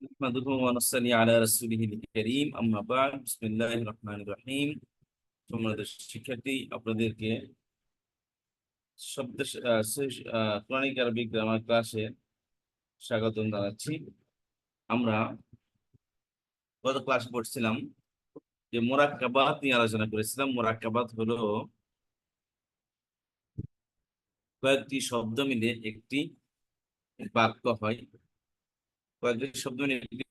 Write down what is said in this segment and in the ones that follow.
نحمده ونصلي على رسوله الكريم أما بعد بسم الله الرحمن الرحيم সম্মানিত শিক্ষার্থী আপনাদেরকে শব্দ কোরআনিক আরবিক গ্রামার ক্লাসে স্বাগতম জানাচ্ছি। আমরা গত ক্লাস পড়ছিলাম যে মুরাক্কাবাত নিয়ে আলোচনা করেছিলাম। মুরাক্কাবাত হলো কয়েকটি শব্দ মিলে একটি বাক্য হয়। কয়েকটি শব্দ মিলে একটি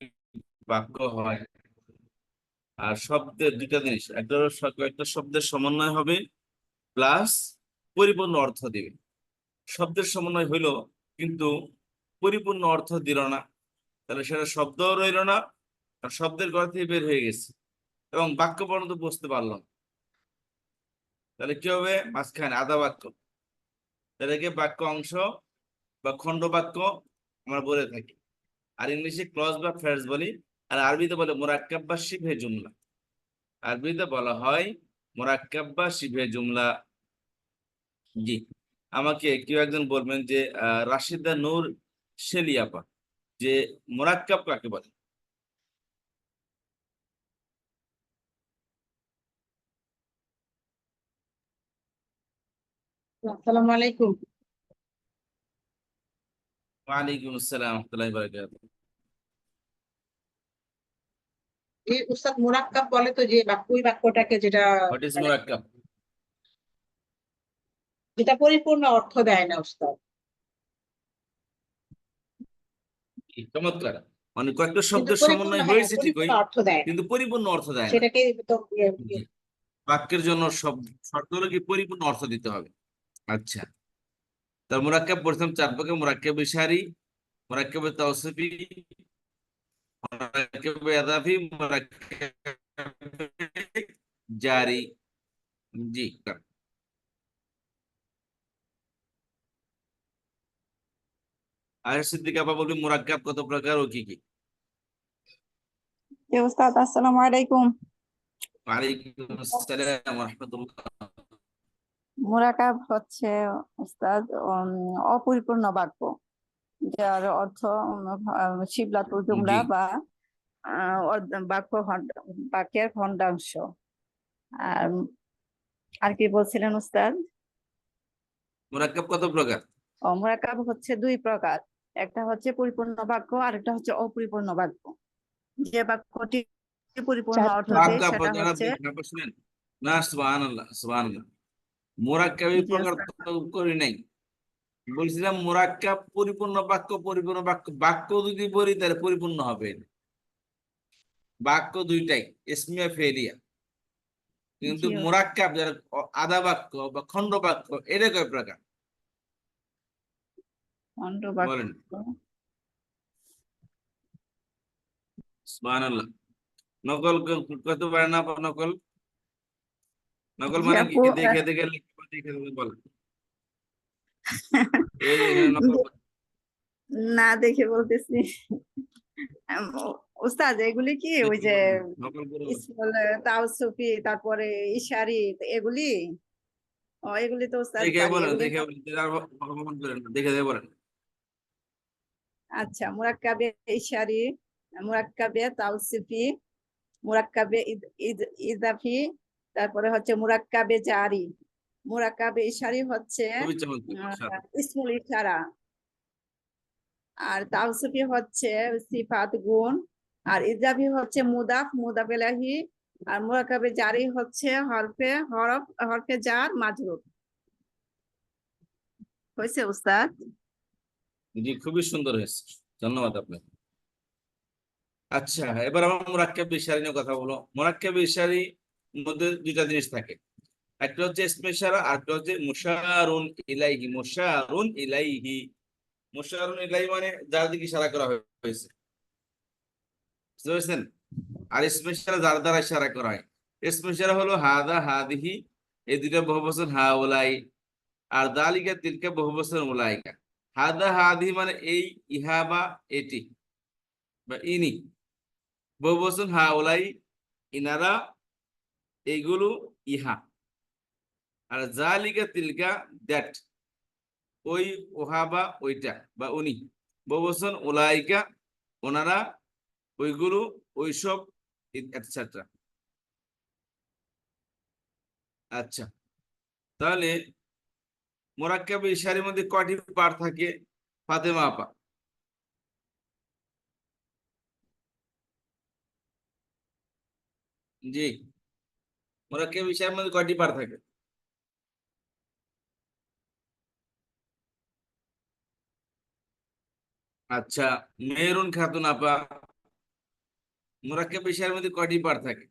বাক্য হয়। আর শব্দের দুইটা জিনিস, একটা হলো কয়েকটা শব্দের সমন্বয় হবে প্লাস পরিপূর্ণ অর্থ দিবে। শব্দের সমন্বয় হইলো কিন্তু পরিপূর্ণ অর্থ দিল না, তাহলে সেটা শব্দও রইল না আর শব্দের ঘর থেকে বের হয়ে গেছে এবং বাক্য পর্যন্ত বুঝতে পারলাম। তাহলে কি হবে? মাঝখানে আধা বাক্য, তাদেরকে বাক্য অংশ বা খণ্ড বাক্য আমরা বলে থাকি। আর ইংলিশে ক্লজ বা ফ্রেজ বলি, আর আরবিতে বলে মুরাক্কাব বা শিবহে জুমলা। আরবিতে বলা হয় মুরাক্কাব বা শিবহে জুমলা। জি, আমাকে কেউ একজন বলবেন যে রাশিদা নূর শেলিয়াপা, যে মুরাক্কাব কাকে বলে? আসসালামু আলাইকুম। ওয়ালাইকুম আসসালাম ওয়া রাহমাতুল্লাহি ওয়া বারাকাতুহু। এই উস্তাদ মুরাক্কাব বলে তো, যে ওই বাক্যটাকে যেটা হোয়াট ইজ মানে মুরাক্কাব? যেটা পরিপূর্ণ অর্থ দেয় না উস্তাদ। চমৎকার। মানে কয়েকটা কিন্তু শব্দের পরিপূর্ণ, সমন্বয় হ্যাঁ, হয়েছে ঠিকই, পরিপূর্ণ অর্থ দেয় না, কিন্তু পরিপূর্ণ অর্থ দেয় না। সেটাকে তো জি, বাক্যের জন্য শব্দ হলো কি পরিপূর্ণ অর্থ দিতে হবে। আচ্ছা, তার মুরাক্কাব পড়ছিলাম চার প্রকার: মুরাক্কাব ইশারি, মুরাক্কাব তাওসিফি, মুরাক্কাব ইদাফি, মুরাক্কাব জারি। জি, আর সিদ্দিক আপা বলবি মুরাক্কাব কত প্রকার ও কি কি? উস্তাদ আসসালামু আলাইকুম। ওয়ালাইকুম আসসালাম ওয়া রাহমাতুল্লাহ। মুরাকাব হচ্ছে উস্তাদ অপরিপূর্ণ বাক্য, যার অর্থ শিবলাতুল জুমলা জি, বা বাক্যের খণ্ডাংশ। আর আর কি বলছিলেন উস্তাদ? মুরাক্কাব কত প্রকার? মুরাকাব হচ্ছে দুই প্রকার, একটা হচ্ছে পরিপূর্ণ বাক্য আর একটা হচ্ছে অপরিপূর্ণ বাক্য। যে বাক্যটি পরিপূর্ণ অর্থ দেয় বাক্য সেটা আপনারা হচ্ছে শুনেন না? সুবহানাল্লাহ সুবহানাল্লাহ। মুরাক্কাবের জি প্রকার উস্তাদ। তো করি নাই, বলছিলাম মুরাক্কাব পরিপূর্ণ বাক্য। পরিপূর্ণ বাক্য, বাক্য যদি বলি তাহলে পরিপূর্ণ হবে। বাক্য দুইটাই, ইসমিয়া ফেলিয়া। কিন্তু জি মুরাক্কাব যারা আধা বাক্য বা খণ্ড বাক্য, এটা কয় প্রকার খণ্ড বাক্য। বলেন? সুবহানাল্লাহ। নকল কত পারে না? নকল, নকল জি মানে কি? আপু, দেখে দেখে লিখে দেখে দেখে বলেন। এই যে এখানে নকল না দেখে বলতেছি। উস্তাদ এগুলি কি ওই দেখে যে বলেন, নকল করে বলেন। তাওসুফি, তারপরে ইশারি, এগুলি? এগুলি তো উস্তাদ দেখে পারি, বলেন, এগুলি দেখে তো। বলেন, আর অপমান করেন না, দেখে দেখে বলেন। আচ্ছা, মুরাক্কাবে ইশারি, মুরাক্কাবে তাওসিফি, মুরাক্কাবে ইজাফি, তারপরে হচ্ছে মুরাক্কাবে জারি। মুরাক্কাবে ইশারি হচ্ছে খুবই চমৎকার, মাশাআল্লাহ। ইসমুল ইশারা, আর তাওসিফি হচ্ছে সিফাত গুণ, আর ইজাফি হচ্ছে মুদাফ মুদাফ ইলাইহি, আর মুরাক্কাবে জারি হচ্ছে হরফে জার মাজরুর। হয়েছে উস্তাদ? জি, খুবই সুন্দর হয়েছে, ধন্যবাদ আপনাকে। আচ্ছা, এবার আমরা মুরাক্কাব ইশারি নিয়ে কথা বলবো। মুরাক্কাব ইশারি মধ্যে দুইটা জিনিস থাকে, একটা হচ্ছে ইসমে ইশারা আর একটা হচ্ছে মুশারুন ইলাইহি। মুশারুন ইলাইহি, মুশারুন ইলাইহি মানে যার দিকে ইশারা করা হয়েছে, বুঝতে পেরেছেন? আর ইসমে ইশারা যার দ্বারা ইশারা করা হয়। ইসমে ইশারা হলো হাদা হাদিহি, এই দুইটা বহুবচন হাউলাই, আর দালিকা তিলকা বহুবচন উলাইকা। হাদা হাদিহি মানে এই, ইহা বা এটি বা ইনি। বহুবচন হাউলাই, ইনারা, এইগুলো, ইহা। আর জালিকা তিলকা দ্যাট, ওই, ওহা বা ওইটা বা উনি। বহুবচন উলাইকা, ওনারা, ওইগুলো ওইসব এটসেট্রা। আচ্ছা, তাহলে মোরাক্কাবে ইশারের মধ্যে কয়টি পার্ট থাকে ফাতেমা আপা? জি, মোরাক্কাবে ইশারের মধ্যে কয়টি পার্ট থাকে? আচ্ছা, মেহরুন খাতুন আপা, মোরাক্কাবে ইশারের মধ্যে কয়টি পার্ট থাকে?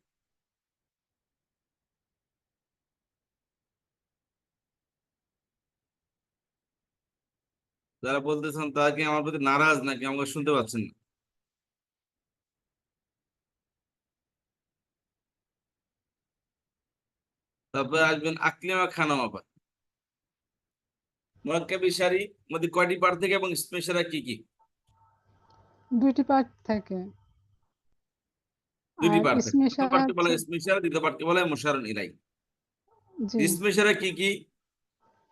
যারা বলতেছেন তারা কি আমার প্রতি নারাজ নাকি আমাকে শুনতে পাচ্ছেন না? তারপরে আসবেন আকলিমা খানম আপা, মোরাক্কাবে ইশারি মধ্যে কয়টি পার্ট থাকে এবং স্পেশাল কি কি? দুইটি পার্ট থাকে। দুইটি আর পার্ট থাকে, ইসমে প্রথম ইশারা পার্টকে বলা হচ্ছে, হয় স্পেশাল, দ্বিতীয় পার্টকে বলা হয় মুশারুন ইলাই। জি, স্পেশাল কি কি?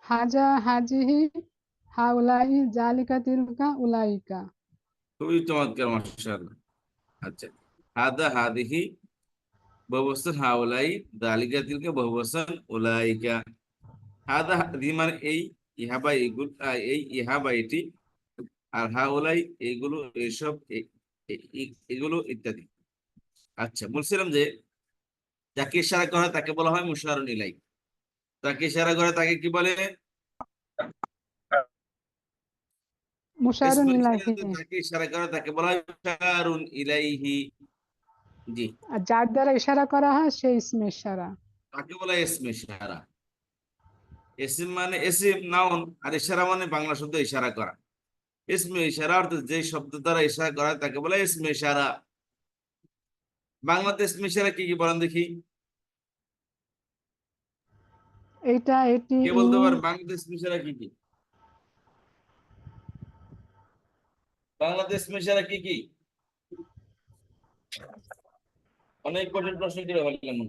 হাজা হাজিহি হাউলাই জালিকা তিলকা উলাইকা। খুবই চমৎকার, মাশাআল্লাহ। আচ্ছা, হাদা হাদিহি বহুবচন হাউলাই, দালিকা তিলকা বহুবচন উলাইকা। হাদা হাদিহি মানে এই, ইহা বা এইগুলো, এই ইহা বা এটি, আর হাউলাই এইগুলো, এইসব, এগুলো ইত্যাদি। আচ্ছা, বলছিলাম যে যাকে ইশারা করা হয় তাকে বলা হয় মুশারুন ইলাই। তাকে ইশারা করে তাকে কি বলে? মুশারুন ইলাইহি। তাকে ইশারা করে তাকে বলা হয় মুশারুন ইলাইহি। জি, আর যার দ্বারা ইশারা করা হয় সেই ইসমে ইশারা। তাকে বলা হয় ইসমে ইশারা। ইসম মানে ইসম নাউন, আর ইশারা মানে বাংলা শব্দ ইশারা করা। ইসমে ইশারা অর্থাৎ যে শব্দ দ্বারা ইশারা করা হয় তাকে বলা হয় ইসমে ইশারা। বাংলাতে ইসমে ইশারা কি কি বলেন দেখি? এইটা, এটি, কে বলতে পারে বাংলাতে ইসমে ইশারা কি কি? বাংলাতে ইসমে ইশারা কি কি? অনেক কঠিন প্রশ্ন করে বললাম।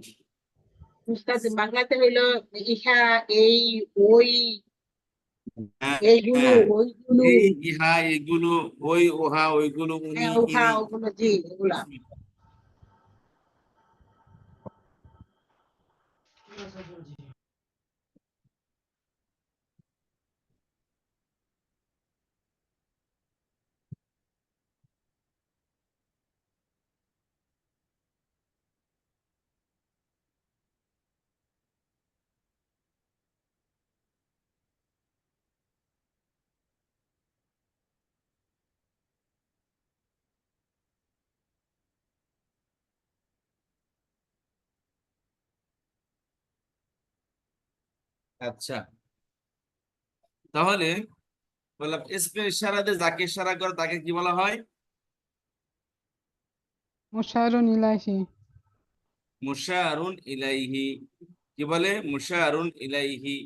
উস্তাদ বাংলাতে হইলো ইহা, এই, ওই, হ্যাঁ, এইগুলো, হ্যাঁ, ওইগুলো, এই ইহা এগুলো, ওই ওহা ওইগুলো, উনি হ্যাঁ ওহা ইনি। ওগুলো, জি এগুলা। আচ্ছা, তাহলে বললাম ইসমে ইশারাতে যাকে ইশারা করে তাকে কি বলা হয়? মুশারুন ইলাইহি। মুশারুন ইলাইহি। কি বলে? মুশারুন ইলাইহি।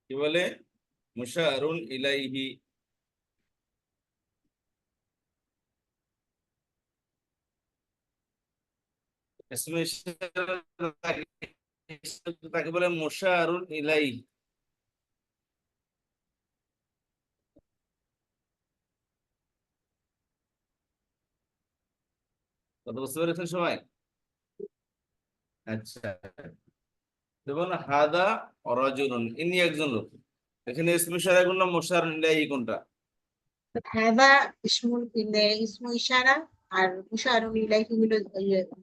কি বলে? মুশারুন ইলাইহি। ইসমে ইশারা তাকে বলে মুশারুন ইলাইহি। কথা বুঝতে পেরেছেন সবাই? আচ্ছা, যেমন হাদা রাজুলুন, ইনি একজন লোক। এখানে ইসমে ইশারা কোনটা, মুশারুন ইলাইহি কোনটা? হাদা ইসমুল ইসমু ইশারা, আর মুশারুন ইলাইহি হইলো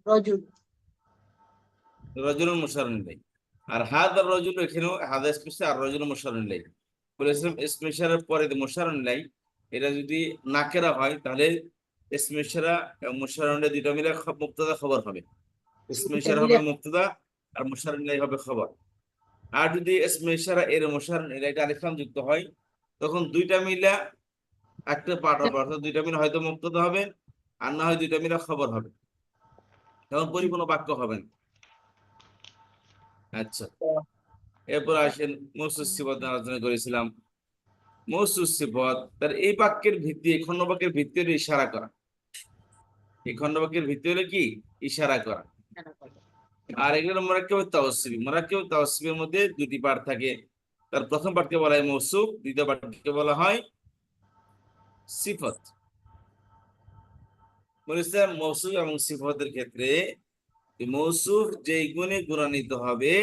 রজুল। রাজুলুন মুশারুন ইলাইহি। আর হাদা রাজুল, এখানেও হাদা স্পেশাল আর রাজুলুন মুশারুন ইলাইহি বলেছিলাম। ইসমে ইশারার পরে মুশারুন ইলাইহি এটা যদি নাকেরা হয় তাহলে ইসমে ইশারা এবং মুশারুন ইলাইহি দুটো মিলে মুবতাদা খবর হবে। ইসমে দুইটা ইশারা মিলে হবে মুবতাদা আর মুশারুন ইলাইহি হবে খবর। আর যদি ইসমে ইশারা এর মুশারুন ইলাইহি আলিফ লাম যুক্ত হয় তখন দুইটা মিলা একটা পার্ট হবে, অর্থাৎ দুইটা মিলে হয়তো মুবতাদা হবে আর না হয় দুইটা মিলে খবর হবে, তখন পরিপূর্ণ বাক্য হবে না। আচ্ছা, এরপর আসেন মৌসুফ সিফাত নিয়ে আলোচনা করেছিলাম। মৌসুফ সিফাত তার এই বাক্যের ভিত্তি, এই খণ্ড বাক্যের ভিত্তি হলো ইশারা করা। এই খণ্ড বাক্যের ভিত্তি হলো কি? ইশারা করা। আর এগুলো মোরাক্কেব তাওয়াসসুফি। মোরাক্কেব তাওয়াসসুফির মধ্যে দুটি পার্ট থাকে। তার প্রথম পার্টকে বলা হয় মৌসুফ, দ্বিতীয় পার্টকে বলা হয় সিফাত। বলেছিলাম মৌসুফ এবং সিফাতের ক্ষেত্রে মৌসুফ যেই গুণে গুণান্বিত হবে,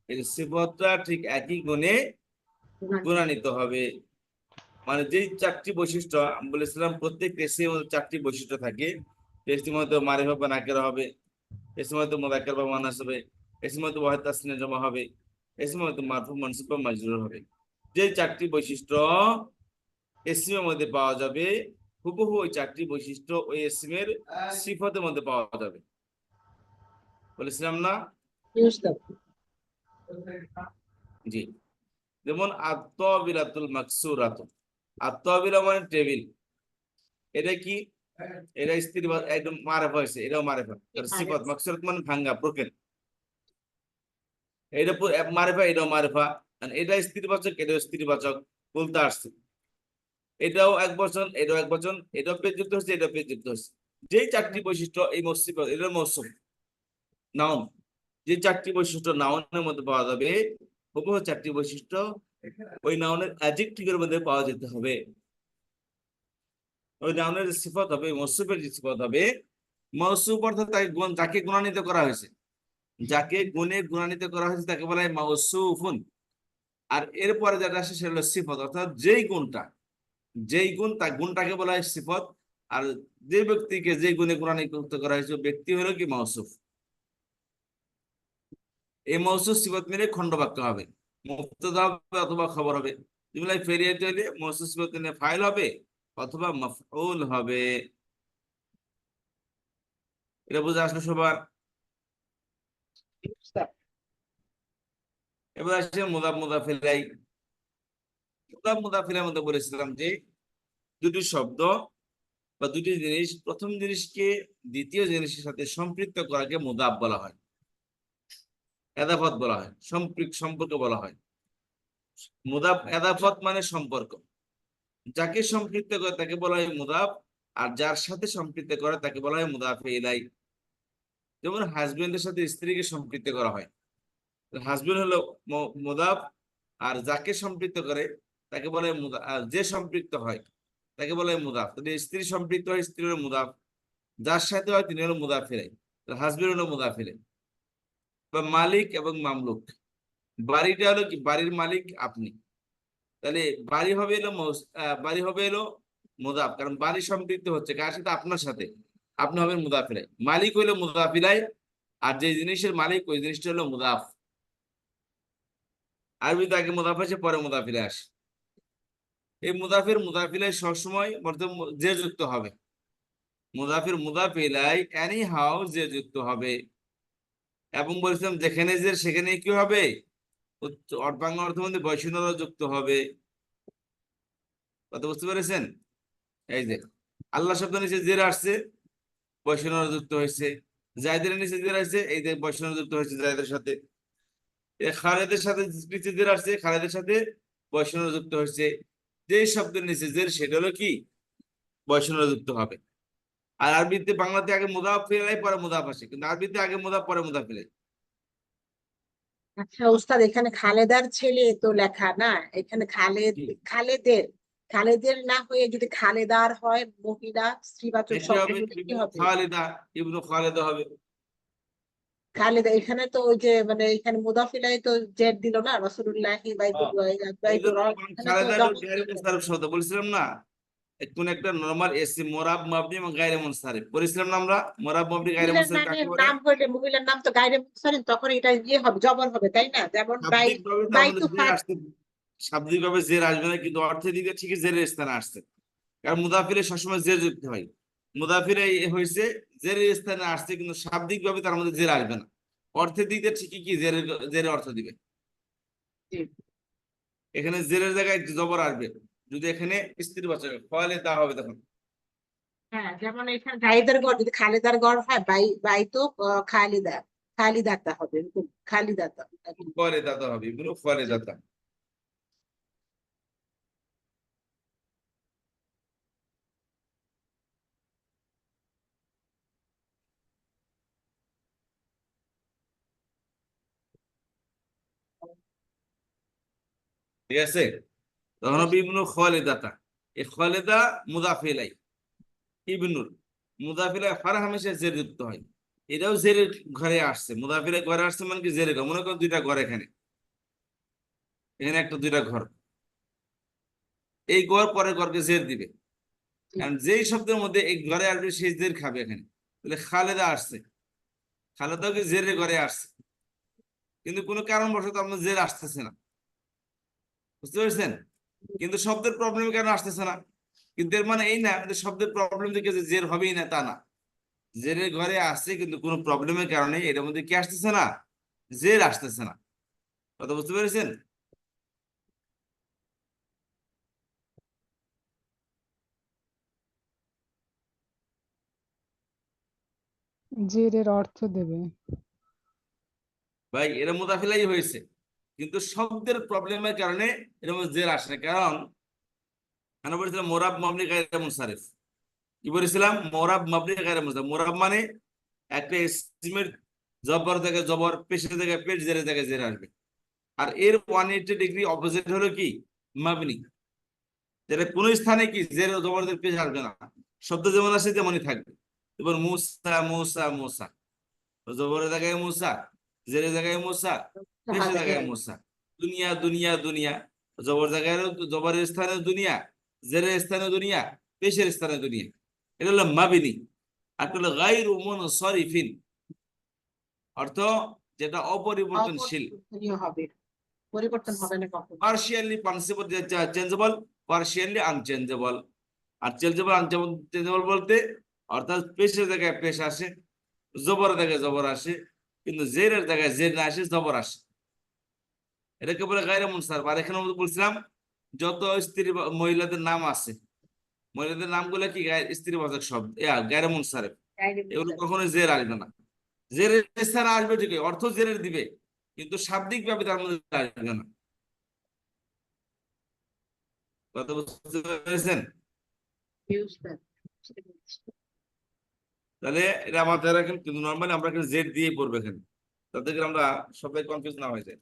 এই সিফাতটা ঠিক একই গুণে গুণান্বিত হবে। মানে যেই চারটি বৈশিষ্ট্য আমি বলেছিলাম, প্রত্যেক টেস্টের মধ্যে চারটি বৈশিষ্ট্য থাকে। টেস্টের মধ্যে মারিফা বা নাকেরা হবে, টেস্টের মধ্যে মুযাক্কার বা মুআন্নাস হবে, টেস্টের মধ্যে ওয়াহিদ তাসনিয়া জমা হবে, টেস্টের মধ্যে মারফু মানসুব বা মাজরুর হবে। যে চারটি বৈশিষ্ট্য ইসমের মধ্যে পাওয়া যাবে, হুবহু ওই চারটি বৈশিষ্ট্য ওই ইসমের সিফাতের মধ্যে পাওয়া যাবে। বলেছিলাম না? জি। যেমন আত-তাবিলাতুল মাকসুরাতু। আত-তাবিলা মানে টেবিল। এটা কি? এটা স্ত্রী একদম মারেফা হয়েছে, এটাও মারেফা। এর সিফাত মাকসুরাত মানে ভাঙ্গা, ব্রোকেন। এটা মারেফা, এটাও মারেফা। এটা স্ত্রীবাচক, এটাও স্ত্রীবাচক, বলতে আসছে। এটাও এক বচন, এটাও এক বচন, এটাও পেজ যুক্ত হচ্ছে, এটাও পেজ যুক্ত হচ্ছে। যেই চারটি বৈশিষ্ট্য এই মৌসুফ, এটা মৌসুফ নাউন। যে চারটি বৈশিষ্ট্য নাউনের মধ্যে পাওয়া যাবে, হুবহু চারটি বৈশিষ্ট্য ওই নাউনের অ্যাডজেক্টিভের মধ্যে পাওয়া যেতে হবে। ওই নাউনের যে সিফাত হবে, মৌসুফের যে সিফাত হবে, মৌসুফ অর্থাৎ যাকে গুণান্বিত করা হয়েছে, যাকে গুণে গুণান্বিত করা হয়েছে তাকে বলা হয় মাউসুফুন। আর এরপরে যেটা আসে সেটা হলো সিফাত, অর্থাৎ যেই গুণটা, যেই গুণ, তার গুণটাকে বলা হয় সিফাত। আর যে ব্যক্তিকে যে গুণে গুণান্বিত করা হয়েছে ব্যক্তি হলো কি মাউসুফ। এই মৌসুফ সিফাত মিলে খণ্ড বাক্য হবে, মুবতাদা হবে অথবা খবর হবে। জুমলায় ফেরিয়াতে হলে মৌসুফ সিফাত মিলে ফাইল হবে অথবা মাফউল হবে। এটা বুঝে আসলো সবার? এবার আসছে মুদাফ মুদাফ ইলাইহি। মুদাফ মুদাফ ইলাইহির মধ্যে বলেছিলাম যে দুটি শব্দ বা দুটি জিনিস, প্রথম জিনিসকে দ্বিতীয় জিনিসের সাথে সম্পৃক্ত করাকে মুদাফ বলা হয়, এদাফত বলা হয়, সম্পর্ক বলা হয়। মুদাফ এদাফত মানে সম্পর্ক। যাকে সম্পৃক্ত করে তাকে বলা হয় মুদাফ, আর যার সাথে সম্পৃক্ত করে তাকে বলা হয় মুদাফে ইলাইহি। যেমন হাজবেন্ডের সাথে স্ত্রীকে সম্পৃক্ত করা হয়, হাজবেন্ড হলো মুদাফ, আর যাকে সম্পৃক্ত করে তাকে বলা হয় যে সম্পৃক্ত হয় তাকে বলা হয় মুদাফ। যদি স্ত্রী সম্পৃক্ত হয়, স্ত্রী হলো মুদাফ, যার সাথে হয় তিনি হলো মুদাফ ইলাইহি, হাজবেন্ড হলো মুদাফ ইলাইহি। বা মালিক এবং মামলুক, বাড়িটা হলো কি? বাড়ির মালিক আপনি, তাহলে বাড়ি হবে এলো বাড়ি হবে এলো মুদাফ, কারণ বাড়ি সম্পৃক্ত হচ্ছে কার সাথে? আপনার সাথে, আপনি হবেন মুদাফ ইলাইহি। মালিক হইলো মুদাফ ইলাইহি, আর যে জিনিসের মালিক ওই জিনিসটা হলো মুদাফ। আরবিতে আগে মুদাফ আসে, পরে মুদাফ ইলাইহি আসে। এই মুদাফের মুদাফ ইলাইহি সবসময় যে যুক্ত হবে। মুদাফের মুদাফ ইলাইহি এনি হাউ যে যুক্ত হবে। এবং বলছিলাম যেখানে যে সেখানে কি হবে? বাংলা অর্থ মধ্যে বৈষণ্য যুক্ত হবে। কথা বুঝতে পেরেছেন? এই যে আল্লাহ শব্দ নিচে জের আসছে, বৈষণ্য যুক্ত হয়েছে। জায়দের নিচে জের আসছে, এই যে বৈষণ্য যুক্ত হয়েছে জায়দের সাথে। খালেদের সাথে নিচে জের আসছে, খালেদের সাথে বৈষণ্য যুক্ত হয়েছে। যে শব্দের নিচে জের সেটা হলো কি? বৈষণ্য যুক্ত হবে। আর আরবিতে, বাংলাতে আগে মুদাফ ইলাইহি পরে মুদাফ আসে, কিন্তু আরবিতে আগে মুদাফ পরে মুদাফ ইলাইহি। আচ্ছা উস্তাদ, এখানে খালেদার ছেলে তো লেখা না, এখানে খালেদের খালেদের না হয়ে যদি খালেদার হয়, মহিলা স্ত্রীবাচক এটি শব্দ হবে হলে কি হবে? খালেদা, ইবনু খালেদা হবে। খালেদা, এখানে তো ওই যে মানে এখানে মুদাফিলাই তো জেড দিল না, রাসূলুল্লাহি এই যে এখানে তো খালেদা হলো double গায়রে দিল। মুনসারিফ শব্দ বলেছিলাম না? কোন একটা নরমাল এসি মোরাব মাবনি এবং গায়রে মুনসারিফ বলেছিলাম না আমরা? মোরাব মাবনি গায়রে মহিলার মুনসারিফ কাকে নামের বলে? নাম হইলে, মহিলার নাম তো গায়রে মুনসারিফ, তখন এটা ইয়ে হবে, জবর হবে, তাই না? যেমন শাব্দিক ভাবে তার মধ্যে জের বাইতুফাত। আসছে, শাব্দিক ভাবে জের আসবে না, কিন্তু অর্থের দিকে ঠিকই জেরের স্থানে আসছে। কারণ মুদাফিরে সবসময় জের যুক্ত হয়। মুদাফিরে হয়েছে জেরের স্থানে আসছে, কিন্তু শাব্দিক ভাবে তার মধ্যে জের আসবে না। অর্থের দিক দিয়ে ঠিকই কি জেরের অর্থ দিবে। এখানে জেরের জায়গায় জবর আসবে যদি এখানে স্ত্রীবাচক ফলে তা হবে তখন। হ্যাঁ, যেমন এখানে জাহিদের গড় যদি খালেদার গড় হয়, বাইতু খালিদা, খালি দাতা হবে, খালি দাতা। ফলে দাতা হবে, ইবনু ফলে দাতা। ঠিক আছে, তখন হবে ইবনু খালেদাতা। এই খালেদা মুদাফ ইলাই, ইবনুর মুদাফ ইলাই ফার হামেশা জের যুক্ত হয়। এটাও জেরের ঘরে আসছে, মুদাফ ইলাই ঘরে আসছে মানে কি জেরের ঘর। মনে করো দুইটা ঘর, এখানে এখানে একটা দুইটা ঘর, এই ঘর পরের ঘরকে জের দিবে। কারণ যেই শব্দের মধ্যে এই ঘরে আসবে সেই জের খাবে এখানে। তাহলে খালেদা আসছে, খালেদাও কি জেরের ঘরে আসছে, কিন্তু কোনো কারণবশত আপনার জের আসতেছে না, বুঝতে পেরেছেন? কিন্তু শব্দের প্রবলেম কেন আসতেছে না? কিন্তু এর মানে এই না যে শব্দের প্রবলেম থেকে যে জের হবেই না, তা না। জেরের ঘরে আসছে কিন্তু কোনো প্রবলেমের কারণে এর মধ্যে কি আসতেছে না, জের আসতেছে না। কথা বুঝতে পেরেছেন? জেরের অর্থ দেবে। ভাই এর মুদাফিলাই হয়েছে, কিন্তু শব্দের প্রবলেমের কারণে এর মধ্যে জের আসে না। কারণ আমরা বলেছিলাম মোরাব মাবনি গায়রে মুনসারিফ। কি বলেছিলাম? মোরাব মাবনি গায়রে মুনসারিফ। মোরাব মানে একটা ইসমের জবর থেকে জবর, পেশের থেকে পেশ, জেরে থেকে জের আসবে। আর এর 180 ডিগ্রি অপোজিট হলো কি, মাবনি। যেটা কোন স্থানে কি জের জবরদের পেশ আসবে না, শব্দ যেমন আসে তেমনই থাকবে। এবার মুসা মুসা মুসা, জবরের জায়গায় মুসা, জেরের জায়গায় মুসা, পেশের জায়গায় মুসা। দুনিয়া দুনিয়া দুনিয়া, জবর জায়গায় জবরের স্থানে দুনিয়া, জেরের স্থানে দুনিয়া, পেশের স্থানে দুনিয়া। এটা হলো মাবিনী। আর হলো গায়রু মুনসারিফিন, অর্থ যেটা অপরিবর্তনশীল, অপরিবর্তনীয় হবে, পরিবর্তন হবে না কখনো। পার্শিয়ালি পানসিবল, চেঞ্জেবল, পার্শিয়ালি আনচেঞ্জেবল। আর চেঞ্জেবল আনচেঞ্জেবল বলতে অর্থাৎ পেশের জায়গায় পেশ আসে, জবরের জায়গায় জবর আসে, কিন্তু জেরের জায়গায় জের না আসে, জবর আসে। এটাকে বলে গায়রে মুনসারিফ। আর এখানে বলছিলাম যত স্ত্রী মহিলাদের নাম আছে, মহিলাদের নামগুলো কি স্ত্রীবাচক শব্দ, গায়রে মুনসারিফ। এগুলো কখনো জের আসবে না। জেরের স্থানে আসবে ঠিকই, অর্থ জেরের দিবে, কিন্তু শাব্দিক ভাবে তার মধ্যে আসবে না। কথা বুঝতে পেরেছেন? তাহলে এটা মাথায় রাখেন, কিন্তু নর্মালি আমরা এখানে জেড দিয়ে পড়বো এখানে, তাতে করে আমরা সবাই কনফিউজ না হয়ে যায়।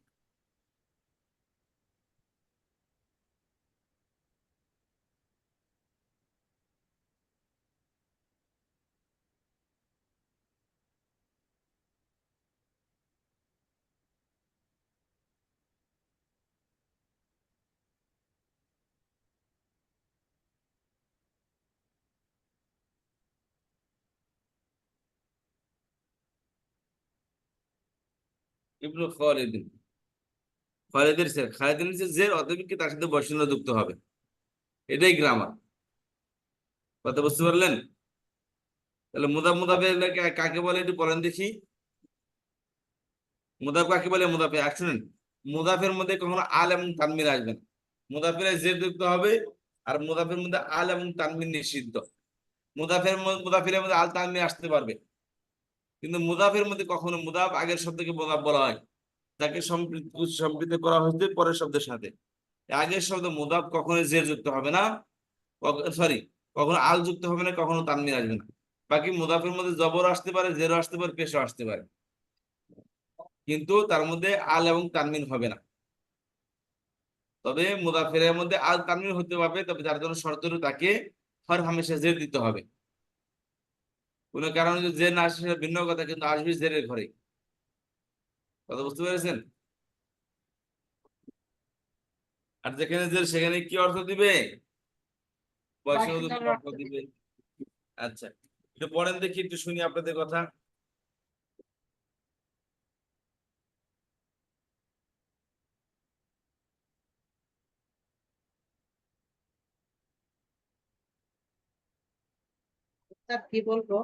ইবনু খালিদ, খালিদের স্যার, খালিদের নিচে জের অতএব কি তার সাথে বসন্ত যুক্ত হবে, এটাই গ্রামার। কথা বুঝতে পারলেন? তাহলে মুদাফ মুদাফে কাকে বলে একটু বলেন দেখি। মুদাফ কাকে বলে? মুদাফে শুনেন, মুদাফের মধ্যে কখনো আল এবং তানমিন আসবে না। মুদাফের জের যুক্ত হবে, আর মুদাফের মধ্যে আল এবং তানমিন নিষিদ্ধ। মুদাফের মধ্যে আল তানমিন আসতে পারবে, কিন্তু মুদাফের মধ্যে কখনো মুদাফ আগের শব্দকে মুদাফ বলা হয়, তাকে সম্পৃক্ত করা হয়েছে পরের শব্দের সাথে। আগের শব্দ মুদাফ কখনো জের যুক্ত হবে না, সরি, কখনো আল যুক্ত হবে না, কখনো তানমিন আসবে না। বাকি মুদাফের মধ্যে জবর আসতে পারে, জেরও আসতে পারে, পেশও আসতে পারে, কিন্তু তার মধ্যে আল এবং তানমিন হবে না। তবে মুদাফের মধ্যে আল তানমিন হতে পারবে, তবে যার জন্য শর্ত হলো তাকে হর হামেশা জের দিতে হবে। কোনো কারণে যদি জের না আসে সেটা ভিন্ন কথা, কিন্তু আসবে জেরের ঘরে। কথা বুঝতে পেরেছেন? আর যেখানে জের সেখানে কি অর্থ দিবে? বয়সের অর্থ দিবে। আচ্ছা, একটু পড়েন দেখি, একটু শুনি আপনাদের কথা। কি বলবো?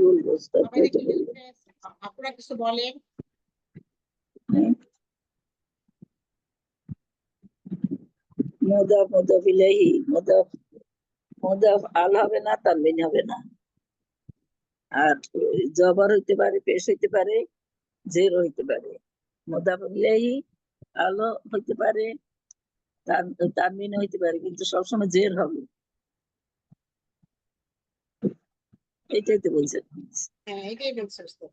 বলবো উস্তাদ, সবাই কয়টা দেখি বলবো? আপনারা কিছু বলেন। হ্যাঁ? মুদাফ মুদাফ ইলাইহি, মুদাফ মুদাফ আল হবে না, তানবিন হবে না। আর জবর হইতে পারে, পেশ হইতে পারে, জের হইতে পারে। মুদাফ ইলাইহি আলো হইতে পারে, তানবিন হইতে পারে, কিন্তু সবসময় জের হবে। এটাই তো বলছেন। হ্যাঁ, এটাই বলছে উস্তাদ।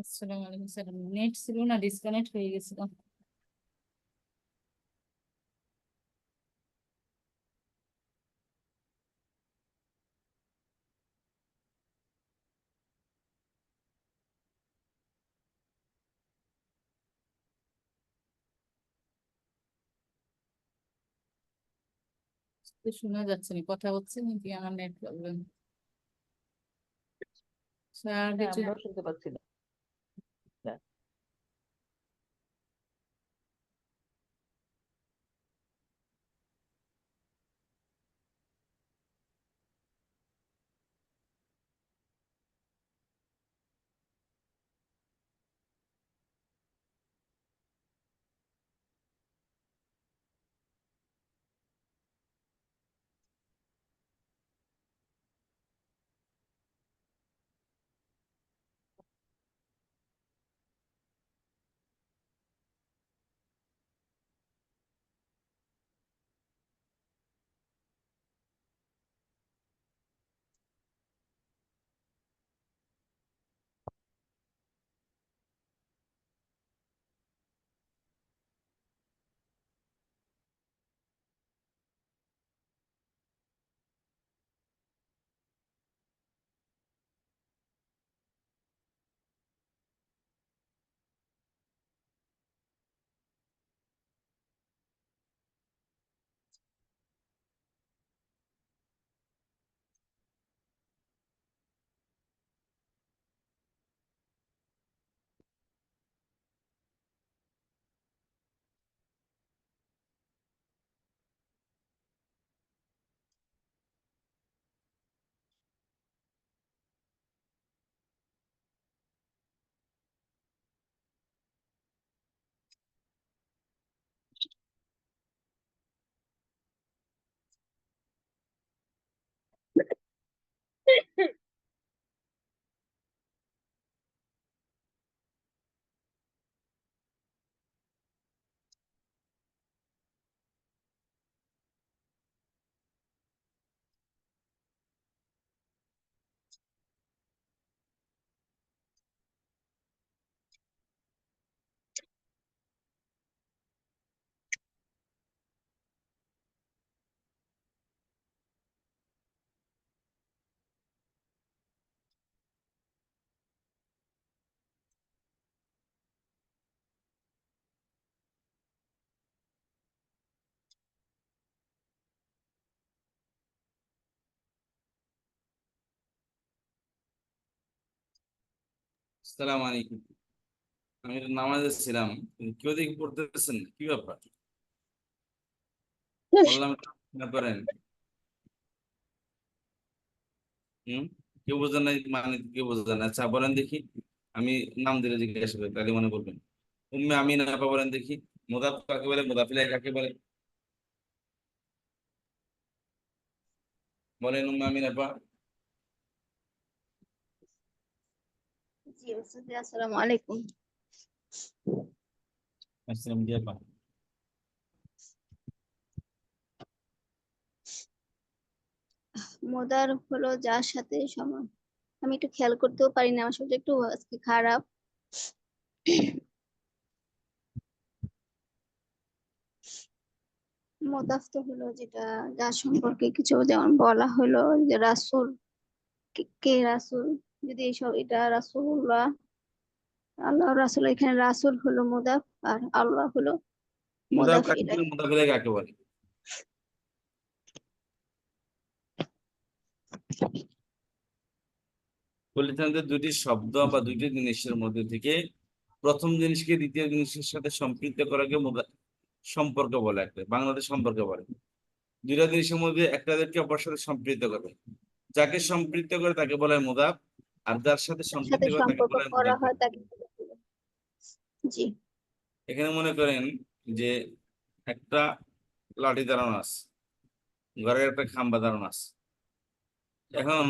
আসসালামু আলাইকুম স্যার, নেট ছিল না, ডিসকানেক্ট হয়ে গেছিল। তো শোনা যাচ্ছে না, কথা হচ্ছে নাকি আমার নেট প্রবলেম? স্যার কিছু আমরাও শুনতে পাচ্ছি না। আসসালামু আলাইকুম। আমি নামাজে ছিলাম, কেউ দেখি পড়তেছেন, কি ব্যাপার? বললাম না করেন। কেউ বোঝেন নাই মানে, কেউ বোঝেন না। আচ্ছা বলেন দেখি, আমি নাম দিলে জিজ্ঞাসা করি তাহলে মনে করবেন। উম্মে আমিনা আপা বলেন দেখি, মুদাফ কাকে বলে, মুদাফ ইলাইহি কাকে বলে? বলেন উম্মে আমিনা আপা। জি ওস্তাদ, আসসালামু আলাইকুম। আসসালাম জি আপা। মোদার হলো যার সাথে সমান। আমি একটু খেয়াল করতেও পারি না, আমার শরীরটা একটু আজকে খারাপ। মোদাফ তো হলো যেটা যার সম্পর্কে কিছু যেমন বলা হলো, যে রাসূল, কে কে রাসূল, যদি এইসব এটা রাসূলুল্লাহ, আল্লাহ রাসূল, এখানে রাসূল হলো মোদাফ আর আল্লাহ হলো মুদাফ মোদাফ কাকে বলে, ইলাইহি। মুদাফ ইলাইহি কাকে বলে? বলেছিলাম যে দুটি শব্দ বা দুটি জিনিসের মধ্যে থেকে প্রথম জিনিসকে দ্বিতীয় জিনিসের সাথে সম্পৃক্ত করাকে সম্পর্ক বলে, একটা বাংলাদেশ সম্পর্ক বলে। দুইটা জিনিসের মধ্যে একটাদেরকে অপরের সাথে সম্পৃক্ত করে, যাকে সম্পৃক্ত করে তাকে বলা হয় মুদাফ, আর যার সাথে তার সম্পৃক্ত সাথে করে তাকে সম্পর্ক বলা হয় করা মুদাফ। হয় তাকে জি এখানে মনে করেন যে একটা লাঠি দাঁড়ানো আছে, ঘরের একটা খাম্বা দাঁড়ানো আছে। এখন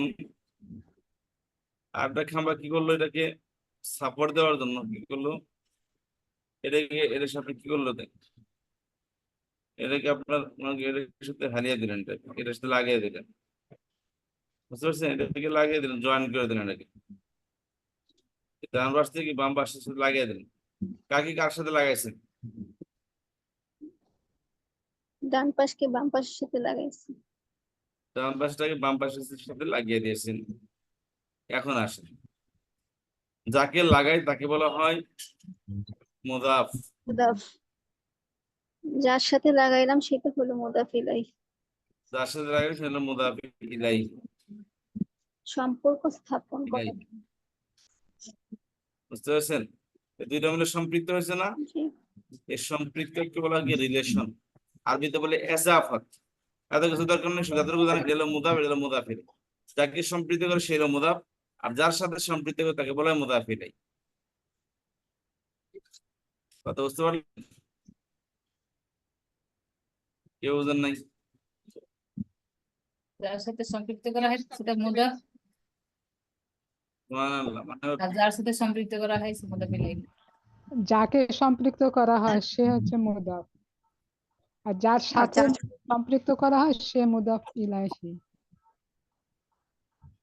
আরেকটা খাম্বা কি করলো, এটাকে সাপোর্ট দেওয়ার জন্য কি করলো, এটার সাথে কি করলো, এটাকে আপনার এটার সাথে হারিয়ে দিলেন, এটার সাথে লাগিয়ে দিলেন, বুঝতে পারছেন? এটাকে লাগিয়ে দিলেন, জয়েন করে দিলেন, এটাকে ডান পাশ থেকে বাম পাশের সাথে লাগিয়ে দিলেন। কাকে কার সাথে লাগাইছেন? ডান পাশকে বাম পাশের সাথে লাগাইছি। ডান পাশটাকে বাম পাশের সাথে লাগিয়ে দিয়েছেন। এখন আসেন, যাকে লাগাই তাকে বলা হয় মুদাফ, মুদাফ, যার সাথে লাগাইলাম সেটা হলো মুদাফ ইলাইহি। যার সাথে লাগাই সে হলো মুদাফ ইলাইহি। সম্পর্ক স্থাপন করা। বুঝতে পারছেন? এই দুইটা মিলে সম্পৃক্ত হয়েছে না? জি এই সম্পৃক্তকে বলা হয় রিলেশন, আরবিতে বলে এজাফাত। এত কিছু দরকার নেই, শুধু এতটুকু জানেন, এটা হলো মুদাফ, এটা হলো মুদাফ ইলাইহি। যাকে সম্পৃক্ত করে সে হলো মুদাফ, আর যার সাথে সম্পৃক্ত করে তাকে বলা হয় মুদাফ ইলাইহি। কথা বুঝতে পারলেন? কেউ বুঝেন নাই? যার সাথে সম্পৃক্ত করা হয় সেটা মুদাফ, সুবহানাল্লাহ, মানে আর যার সাথে সম্পৃক্ত করা হয় সেটা মুদাফ ইলাইহি। যাকে সম্পৃক্ত করা হয় সে হচ্ছে মুদাফ, আর যার সাথে সম্পৃক্ত করা হয় সে মুদাফ ইলাইহি।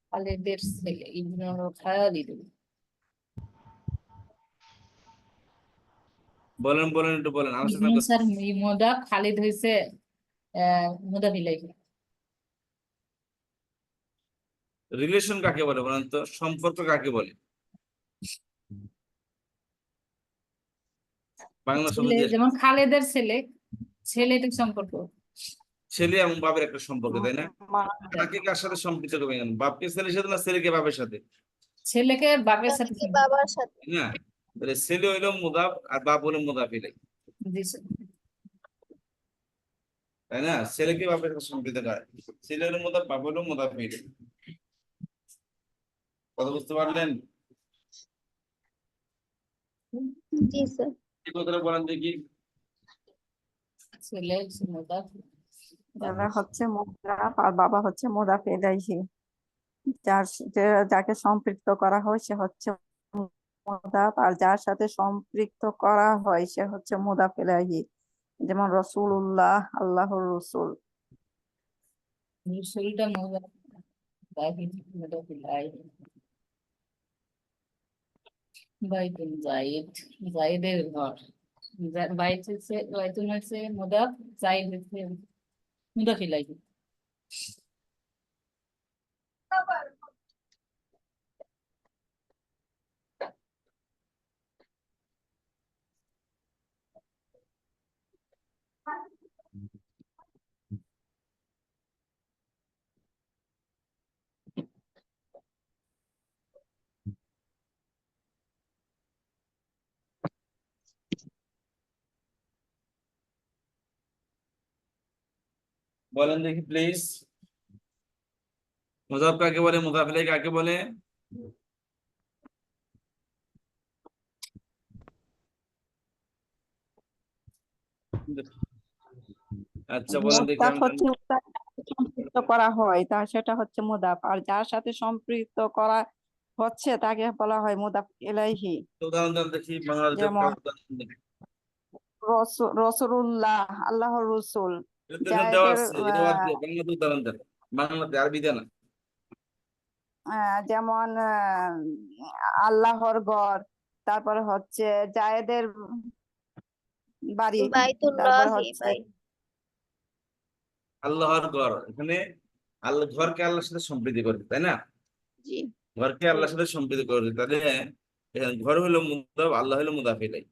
খালেদের ছেলে ইবনে খালিদ। বলেন বলেন, একটু বলেন, আলোচনা ইবনে করুন। স্যার মুদাফ, খালিদ হয়েছে মুদাফ ইলাইহি। রিলেশন কাকে বলে বলেন তো? সম্পর্ক কাকে বলে? বাংলা শব্দ ছেলে দিয়ে, যেমন খালেদের ছেলে, ছেলেটির সম্পর্ক। ছেলে এবং বাপের একটা সম্পর্ক, তাই না? কাকে কার সাথে সম্পৃক্ত করবে? বাপকে ছেলের সাথে না ছেলেকে বাপের সাথে? ছেলেকে বাপের সাথে ছেলেকে বাবার সাথে। তাই না? তাহলে ছেলে হইলো মুদাফ আর বাপ হইলো মুদাফ ইলাইহি, জি স্যার। তাই না? ছেলেকে বাপের সাথে সম্পৃক্ত করে, ছেলে হইলো মুদাফ, বাপ হইলো মুদাফ ইলাইহি। কথা বুঝতে পারলেন? জি স্যার। কি কথাটা বলেন দেখি। ছেলে মুদাফ, যারা হচ্ছে মুদাফ আর বাবা হচ্ছে মুদাফ ইলাইহি। যাকে সম্পৃক্ত করা হয় সে হচ্ছে মুদাফ, আর যার সাথে সম্পৃক্ত করা হয় সে হচ্ছে মুদাফ ইলাইহি। যেমন রাসূলুল্লাহ, আল্লাহর রাসূল। রসুলটা মুদাফ ইলাইহি। বাইতুল জাইদ, জাইদের ঘর। বাইত হচ্ছে, বাইতুল হচ্ছে মুদাফ, জাইদ হচ্ছে মুদাফ ইলাইহি। বলেন দেখি প্লিজ, মুদাফ কাকে বলে, মুদাফ ইলাইহি কাকে বলে? আচ্ছা বলেন দেখি। মুদাফ হচ্ছে যার সাথে সম্পৃক্ত করা হয় সেটা হচ্ছে মুদাফ, আর যার সাথে সম্পৃক্ত করা হচ্ছে তাকে বলা হয় মুদাফ ইলাইহি। উদাহরণ দেন দেখি, বাংলাদেশের যেমন উদাহরণ দেখি। রাসূলুল্লাহ, আল্লাহর রাসূল। এটা তো দেওয়া জায়েদের আছে, এটা বাদ দিয়ে বাংলাতে উদাহরণ দেন, বাংলাতে, আরবিতে না। যেমন আল্লাহর ঘর, তারপরে হচ্ছে জায়েদের বাড়ি, তারপরে বাইতুল্লাহি হচ্ছে আল্লাহর ঘর, এখানে আল্লাহ ঘরকে আল্লাহর সাথে সম্পৃক্ত করবে, তাই না? জি ঘরকে আল্লাহর সাথে সম্পৃক্ত করবে, তাহলে এখানে ঘর হলো মুদাফ, আল্লাহ হলো মুদাফ ইলাইহি।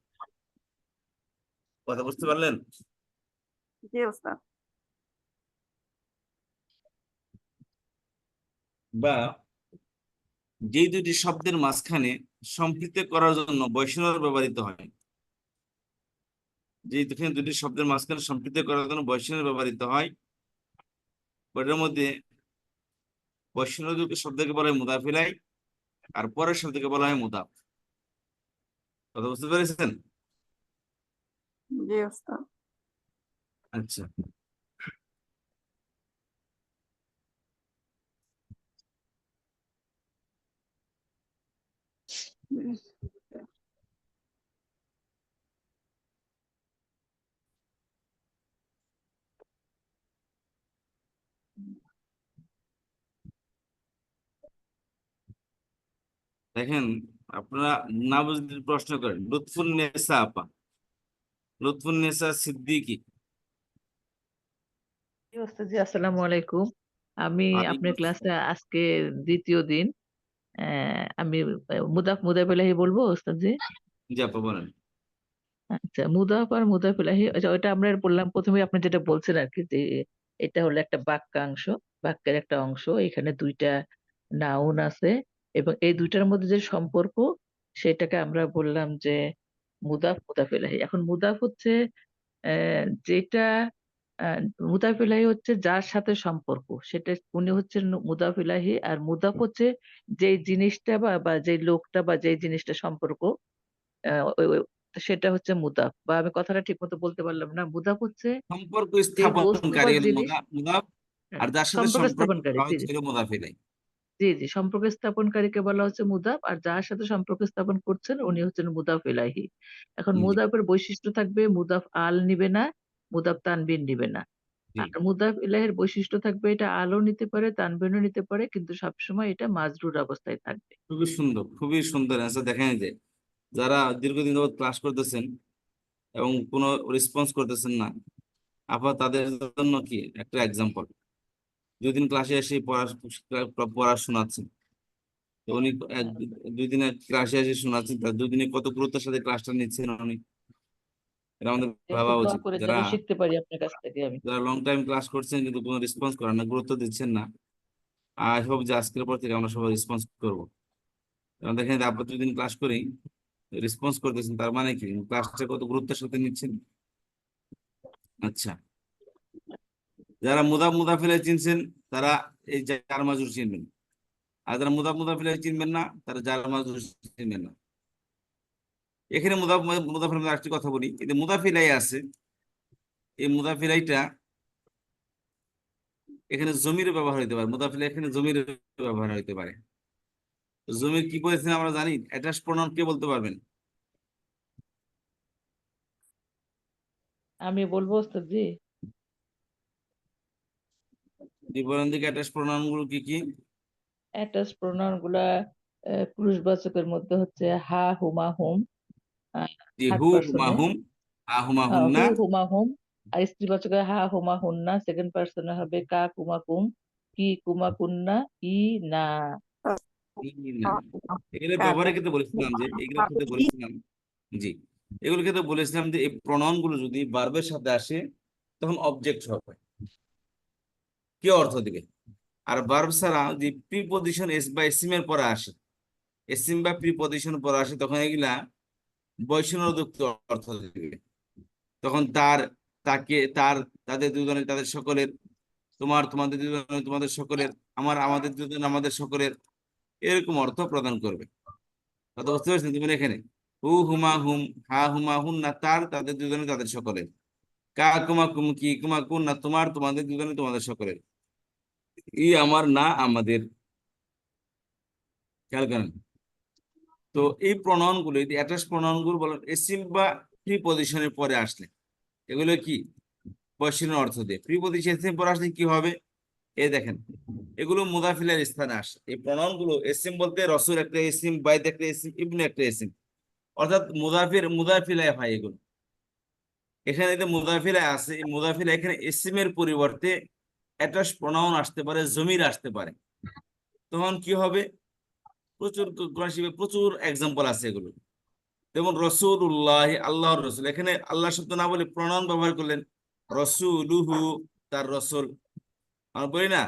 কথা বুঝতে পারলেন? জি উস্তাদ। বা যেই দুটি শব্দের মাঝখানে সম্পৃক্ত করার জন্য বৈষণ্য ব্যবহৃত হয়, যে দুটি শব্দের মাঝখানে সম্পৃক্ত করার জন্য বৈষণ্য ব্যবহৃত হয়, ওটার মধ্যে বৈষণ্য শব্দকে বলা হয় মুদাফ ইলাইহি, আর পরের শব্দকে বলা হয় মুদাফ। কথা বুঝতে পেরেছেন? জি ওস্তাদ। আচ্ছা, হুম। দেখেন, আপনারা না বুঝলে প্রশ্ন করেন। লুৎফুন্নেসা আপা, লুৎফুন্নেসা সিদ্দিকী। জি ওস্তাদ জি, আসসালামু আলাইকুম। আমি ওয়ালাইকুম আপনার ক্লাসে আসসালাম। আজকে দ্বিতীয় দিন। আমি মুদাফ ইলাহি বলবো ওস্তাদ জি। জি আপা বলেন। আচ্ছা, মুদাফ আর মুদাফ ইলাহি, আচ্ছা ওইটা আমরা বললাম প্রথমে, আপনি যেটা বলছেন আর কি, যে এটা হলো একটা বাক্যাংশ, বাক্যের একটা অংশ, এখানে দুইটা নাউন আছে এবং এই দুইটার মধ্যে যে সম্পর্ক সেটাকে আমরা বললাম যে মুদাফ ইলাহি। এখন মুদাফ হচ্ছে যেটা আহ, মুদাফ ইলাহি হচ্ছে যার সাথে সম্পর্ক, সেটা উনি হচ্ছেন মুদাফ ইলাহি। আর মুদাফ হচ্ছে যে জিনিসটা বা যে লোকটা বা যে জিনিসটা সম্পর্ক, সেটা হচ্ছে মুদাফ। বা আমি কথাটা ঠিক মতো বলতে পারলাম না, মুদাফ হচ্ছে সম্পর্ক যে বস্তু বা স্থাপনকারী হলো জিনিস, মুদাফ, আর যার সাথে সম্পর্ক সম্পর্ক স্থাপনকারী। করা জি হচ্ছে জি হলো মুদাফ ইলাইহি। জি জি, সম্পর্ক স্থাপনকারীকে বলা হচ্ছে মুদাফ, আর যার সাথে সম্পর্ক স্থাপন করছেন উনি হচ্ছেন মুদাফ ইলাহি। এখন জি মুদাফের বৈশিষ্ট্য থাকবে মুদাফ আল নিবে না, মুদাফ তানবিন নিবে না। জি, আর মুদাফ ইলাহির বৈশিষ্ট্য থাকবে এটা আলও নিতে পারে, তানবিনও নিতে পারে, কিন্তু সবসময় এটা মাজরুর অবস্থায় থাকবে। খুবই সুন্দর, খুবই সুন্দর অ্যান্সার। দেখেন যে যারা দীর্ঘদিন যাবত ক্লাস করতেছেন এবং কোনো রেসপন্স করতেছেন না, আপা তাদের জন্য কি একটা এক্সাম্পল। দুদিন ক্লাসে এসে পড়া শোনাচ্ছেন, তো উনি দুই দিনে ক্লাসে এসে শোনাচ্ছেন, তার দুদিনে কত গুরুত্বের সাথে ক্লাসটা নিচ্ছেন উনি, এটা আমাদের ভাবা খুব দোয়া উচিত। করে যারা যেন শিখতে পারি আপনার কাছ থেকে আমি। যারা লং টাইম ক্লাস করছেন কিন্তু কোনো রেসপন্স করেন না, গুরুত্ব দিচ্ছেন না, আই হোপ যে আজকের পর থেকে আমরা সবাই রেসপন্স করবো। কারণ দেখেন যে আপনি দুদিন ক্লাস করেই রেসপন্স করতেছেন, তার মানে কি ক্লাসটা কত গুরুত্বের সাথে নিচ্ছেন। আচ্ছা, যারা মুদাফিলে চিনছেন তারা এই জার মাজরুর চিনবেন, আর যারা মুদাফিলে চিনবেন না তারা জার মাজরুর চিনবেন না। এখানে মুদাফিল একটি কথা বলি, কিন্তু মুদাফিলাই আছে, এই মুদাফিলাইটা এখানে জমির ব্যবহার হতে পারে, মুদাফিলা এখানে জমির ব্যবহার হতে পারে। জমির কি করেছেন আমরা জানি, অ্যাটাচ প্রনাউন কে বলতে পারবেন? আমি বলবো ওস্তাদ জি। বলেন দিকে অ্যাটাচ প্রনাউন গুলো কি কি? অ্যাটাচ প্রোনাউন গুলা পুরুষবাচকের মধ্যে হচ্ছে হা, হুমা, হুম, জি, থার্ড হু হুমা পার্সনে হুম, আ হুমা হুন্না। হু, হুমা, হুম। আর স্ত্রীবাচকে হা, হুমা, হুন্না। সেকেন্ড পার্সনে হবে কা, কুমা, কুম, কি, কুমা, কুন্না, ই, না। না, এগুলো ব্যবহারের ক্ষেত্রে বলেছিলাম যে এগুলোর ক্ষেত্রে বলেছিলাম, জি, এগুলোর ক্ষেত্রে বলেছিলাম যে এই প্রনাউন গুলো যদি ভার্বের সাথে আসে তখন অবজেক্ট হবে, কি অর্থ দিবে। আর ভার্ব ছাড়া যে প্রিপজিশন এস বা এসিম এর পরে আসে, এসিম বা প্রিপজিশন পরে আসে, তখন এগুলা বৈষম্যযুক্ত অর্থ দিবে। তখন তার, তাকে, তার, তাদের দুজনের, তাদের সকলের, তোমার, তোমাদের দুজনের, তোমাদের সকলের, আমার, আমাদের দুজন, আমাদের সকলের, এরকম অর্থ প্রদান করবে। কথা বুঝতে পারছেন তুমি? এখানে হু হুমা হুম, হা হুমা হুন না, তার, তাদের দুজনে, তাদের সকলের, কা কুমা কুম, কি কুমা কুন না, তোমার, তোমাদের দুজনে, তোমাদের সকলের, ই আমার, না আমাদের। খেয়াল করেন তো এই প্রণয়ন গুলো, অ্যাটাচ প্রণয়ন গুলো বলেন এসিম বা প্রিপজিশনের পরে আসলে এগুলো কি বৈশিষ্ট্য অর্থ দিয়ে। প্রিপজিশন এসিম পরে আসলে কি হবে, এই দেখেন এগুলো মুদাফিলের স্থানে আসে। এই প্রণয়ন গুলো এসিম বলতে রসুল একটা এসিম, বাইদ একটা এসিম, ইবনে একটা এসিম, অর্থাৎ মুদাফিলায় হয় এগুলো। এখানে যে মুদাফিলায় আছে, এই মুদাফিলা এখানে এসিমের পরিবর্তে অ্যাটাচ প্রণয়ন আসতে পারে, জমির আসতে পারে, তখন কি হবে? প্রচুর কোরআন শরীফে প্রচুর এক্সাম্পল আছে এগুলো। যেমন রসুল্লাহ, আল্লাহর রসুল, এখানে আল্লাহ শব্দ না বলে প্রণয়ন ব্যবহার করলেন রসুলুহু, তার রসুল। আমরা বলি না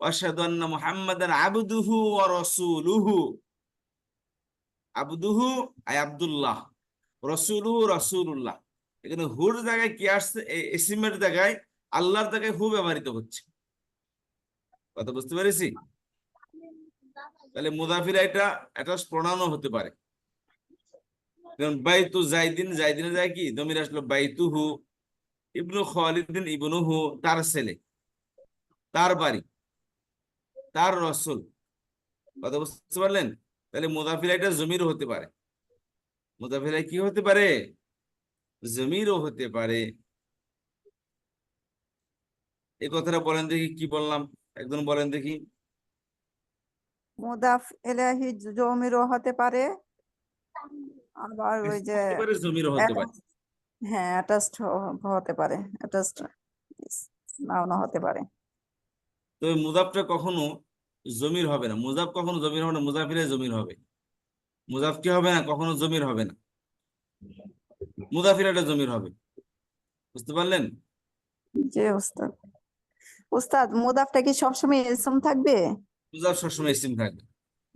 ওয়াশহাদু আন্না মুহাম্মাদান আবদুহু ওয়া রাসূলুহু। আবদুহু আই আব্দুল্লাহ, রাসূলুহু রাসূলুল্লাহ। এখানে হুর জায়গায় কি আসছে? ইসিমের জায়গায় আল্লাহর জায়গায় হু ব্যবহৃত হচ্ছে। কথা বুঝতে পেরেছি? তাহলে মুদাফির এটা একটা প্রণামও হতে পারে। যেমন বাইতু জাইদিন, জাইদিনের জায়গায় কি দমির আসলো বাইতুহু। ইবনু খালিদিন ইবনুহু, তার ছেলে, তার বাড়ি, তার রসুল। কথা বুঝতে পারলেন? তাহলে মুদাফির এটা জমিরও হতে পারে। মুদাফির কি হতে পারে? জমিরও হতে পারে। এই কথাটা বলেন দেখি, কি বললাম একজন বলেন দেখি। মুদাফ ইলাইহি জমিরও হতে পারে, আবার ওই যে হতে পারে, জমিরও হতে পারে। হ্যাঁ অ্যাটাচড হতে পারে, অ্যাটাচড নাউনও হতে পারে। তবে মুজাফটা কখনো জমির হবে না। মুজাফ কখনো জমির হবে না, মুজাফিরে জমির হবে। মুজাফ কি হবে না, কখনো জমির হবে না। মুজাফির এটা জমির হবে। বুঝতে পারলেন? যে উস্তাদ, উস্তাদ মুদাফটা কি সবসময় ইসম থাকবে? মুজাফ সবসময় ইসিম থাকবে।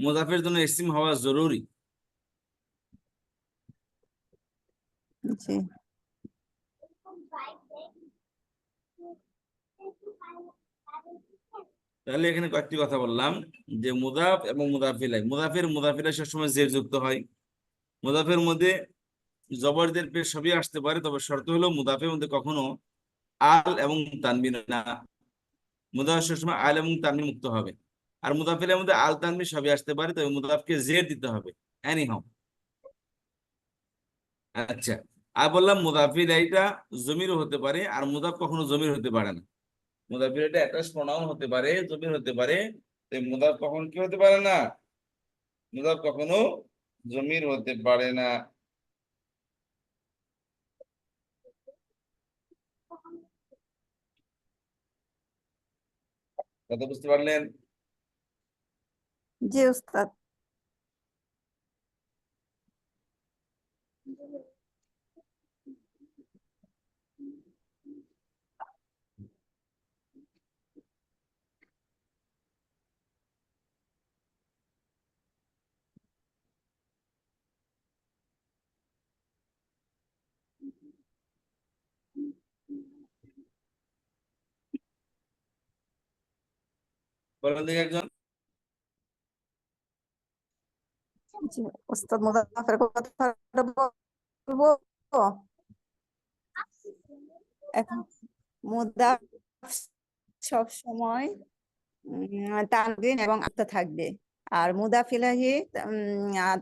মুজাফের জন্য ইসিম হওয়া জরুরি। জি। তাহলে এখানে কয়েকটি কথা বললাম যে মুদাফ এবং মুদাফিলাই। মুদাফিলাই সবসময় জের যুক্ত হয়। মুদাফের মধ্যে জবরদের পেশ সবই আসতে পারে, তবে শর্ত হলো মুদাফের মধ্যে কখনো আল এবং তানবিন না। মুদাফ সবসময় আল এবং তানবিন মুক্ত হবে। আর মুদাফিলের মধ্যে আল তানবিন সবই আসতে পারে, তবে মুদাফকে জের দিতে হবে এনি হাউ। আচ্ছা, আর বললাম মুদাফির এইটা জমিরও হতে পারে, আর মুদাফ কখনো জমির হতে পারে না। মুদাফির এটা একটা প্রনাউন হতে পারে, জমির হতে পারে। তো মুদাফ কখনো কি হতে পারে না? মুদাফ কখনো জমির হতে পারে না। কথা বুঝতে পারলেন? জি উস্তাদ। বলেন দেখি একজন। জি উস্তাদ, মুদাফের কথাটা বলবো এখন। মুদাফ সব সময় তানবিন এবং আলতা থাকবে। আর মুদাফ ইলাহি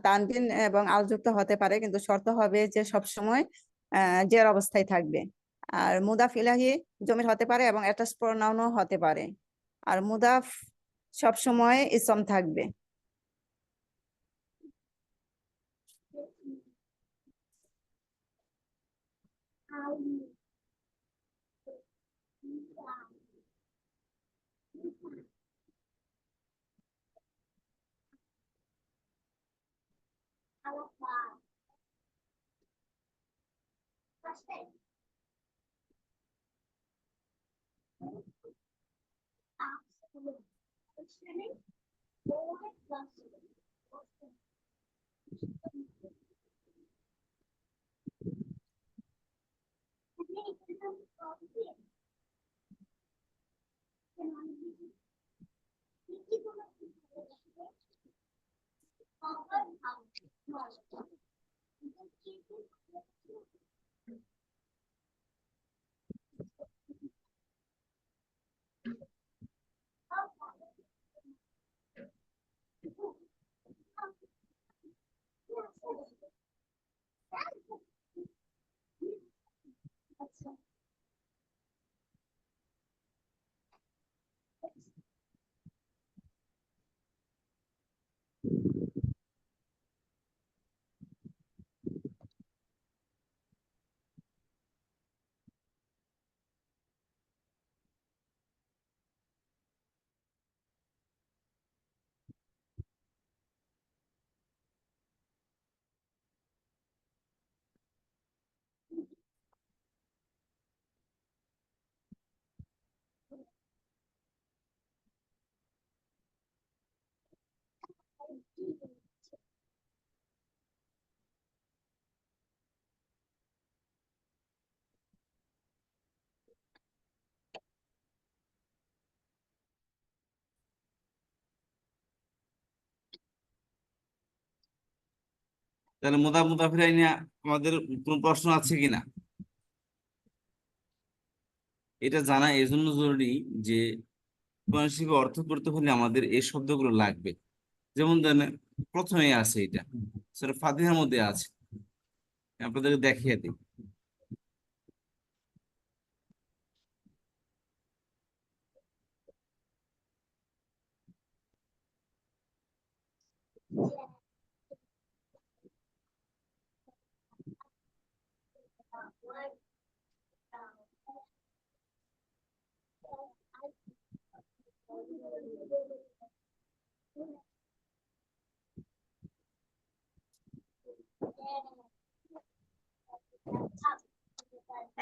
তানবিন এবং আলযুক্ত হতে পারে, কিন্তু শর্ত হবে যে সব সময় জের অবস্থায় থাকবে। আর মুদাফ ইলাহি জমির হতে পারে এবং অ্যাটাচ প্রনাউনও হতে পারে। আর মুদাফ সব সময় ইসম থাকবে। তাহলে মুদাফ মুদাফ ইলাইহি নিয়ে আমাদের কোনো প্রশ্ন আছে কিনা? এটা জানা এই জন্য জরুরি যে কোরআন শরীফে অর্থ করতে হলে আমাদের এই শব্দগুলো লাগবে। যেমন ধরেন প্রথমে আছে এটা সূরা ফাতিহার মধ্যে আছে, আপনাদেরকে দেখিয়ে দিই।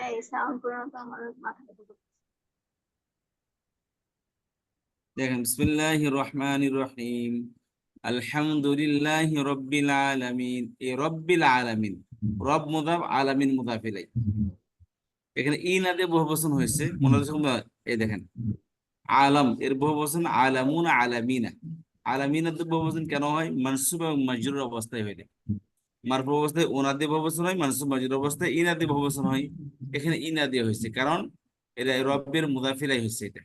এই সাউন্ড করে তো আমার মাথা দেখেন, বিসমিল্লাহির রহমানির রহিম, আলহামদুলিল্লাহি রাব্বিল আলামিন। এই রাব্বিল আলামিন, রব মুদাফ, আলামিন মুদাফ ইলাইহি। এখানে ই না দিয়ে বহুবচন হয়েছে, মনে হচ্ছে এই দেখেন আলাম এর বহুবচন আলামুন আলামিনা। আলামিনা দিয়ে বহুবচন কেন হয়? মানসুব এবং মাজরুর অবস্থায় হয়। মারফু অবস্থায় ওনা দিয়ে বহুবচন হয়, মানসুব মাজরুর অবস্থায় ইনা দিয়ে বহুবচন হয়। এখানে ইনা দিয়ে হয়েছে কারণ এটা রব্বের মুদাফ ইলাইহি হয়েছে। এটা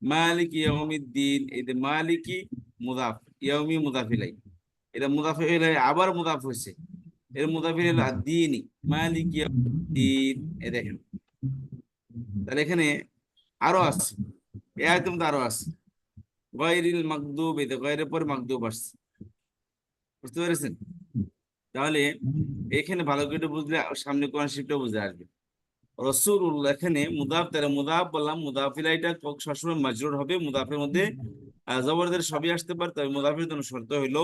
মালিক ইয়াউমিদ্দিন, এই যে মালিকি মুদাফ, ইয়াউমি মুদাফ ইলাইহি, এটা মুদাফ ইলাইহি আবার মুদাফ হয়েছে। এর মুদাফ ইলাইহি আদ-দীনি, মালিক ইয়াউমিদ্দিন। এই দেখেন, তাহলে এখানে আরো আছে, এই আয়াতের মধ্যে আরো আছে গায়রিল মাগদুব, এই গায়রের পর মাগদুব আসছে, বুঝতে পেরেছেন? তাহলে এখানে ভালো করে বুঝলে সামনে কোরআন শরীফটা বুঝে আসবে। রাসূলুল্লাহ, এখানে মুদাফ, তারা মুদাফ বললাম, মুদাফ ইলাইহিটা সবসময় মাজরুর হবে। মুদাফের মধ্যে জবরদের সবই আসতে পারে, তবে মুদাফের জন্য শর্ত হইলো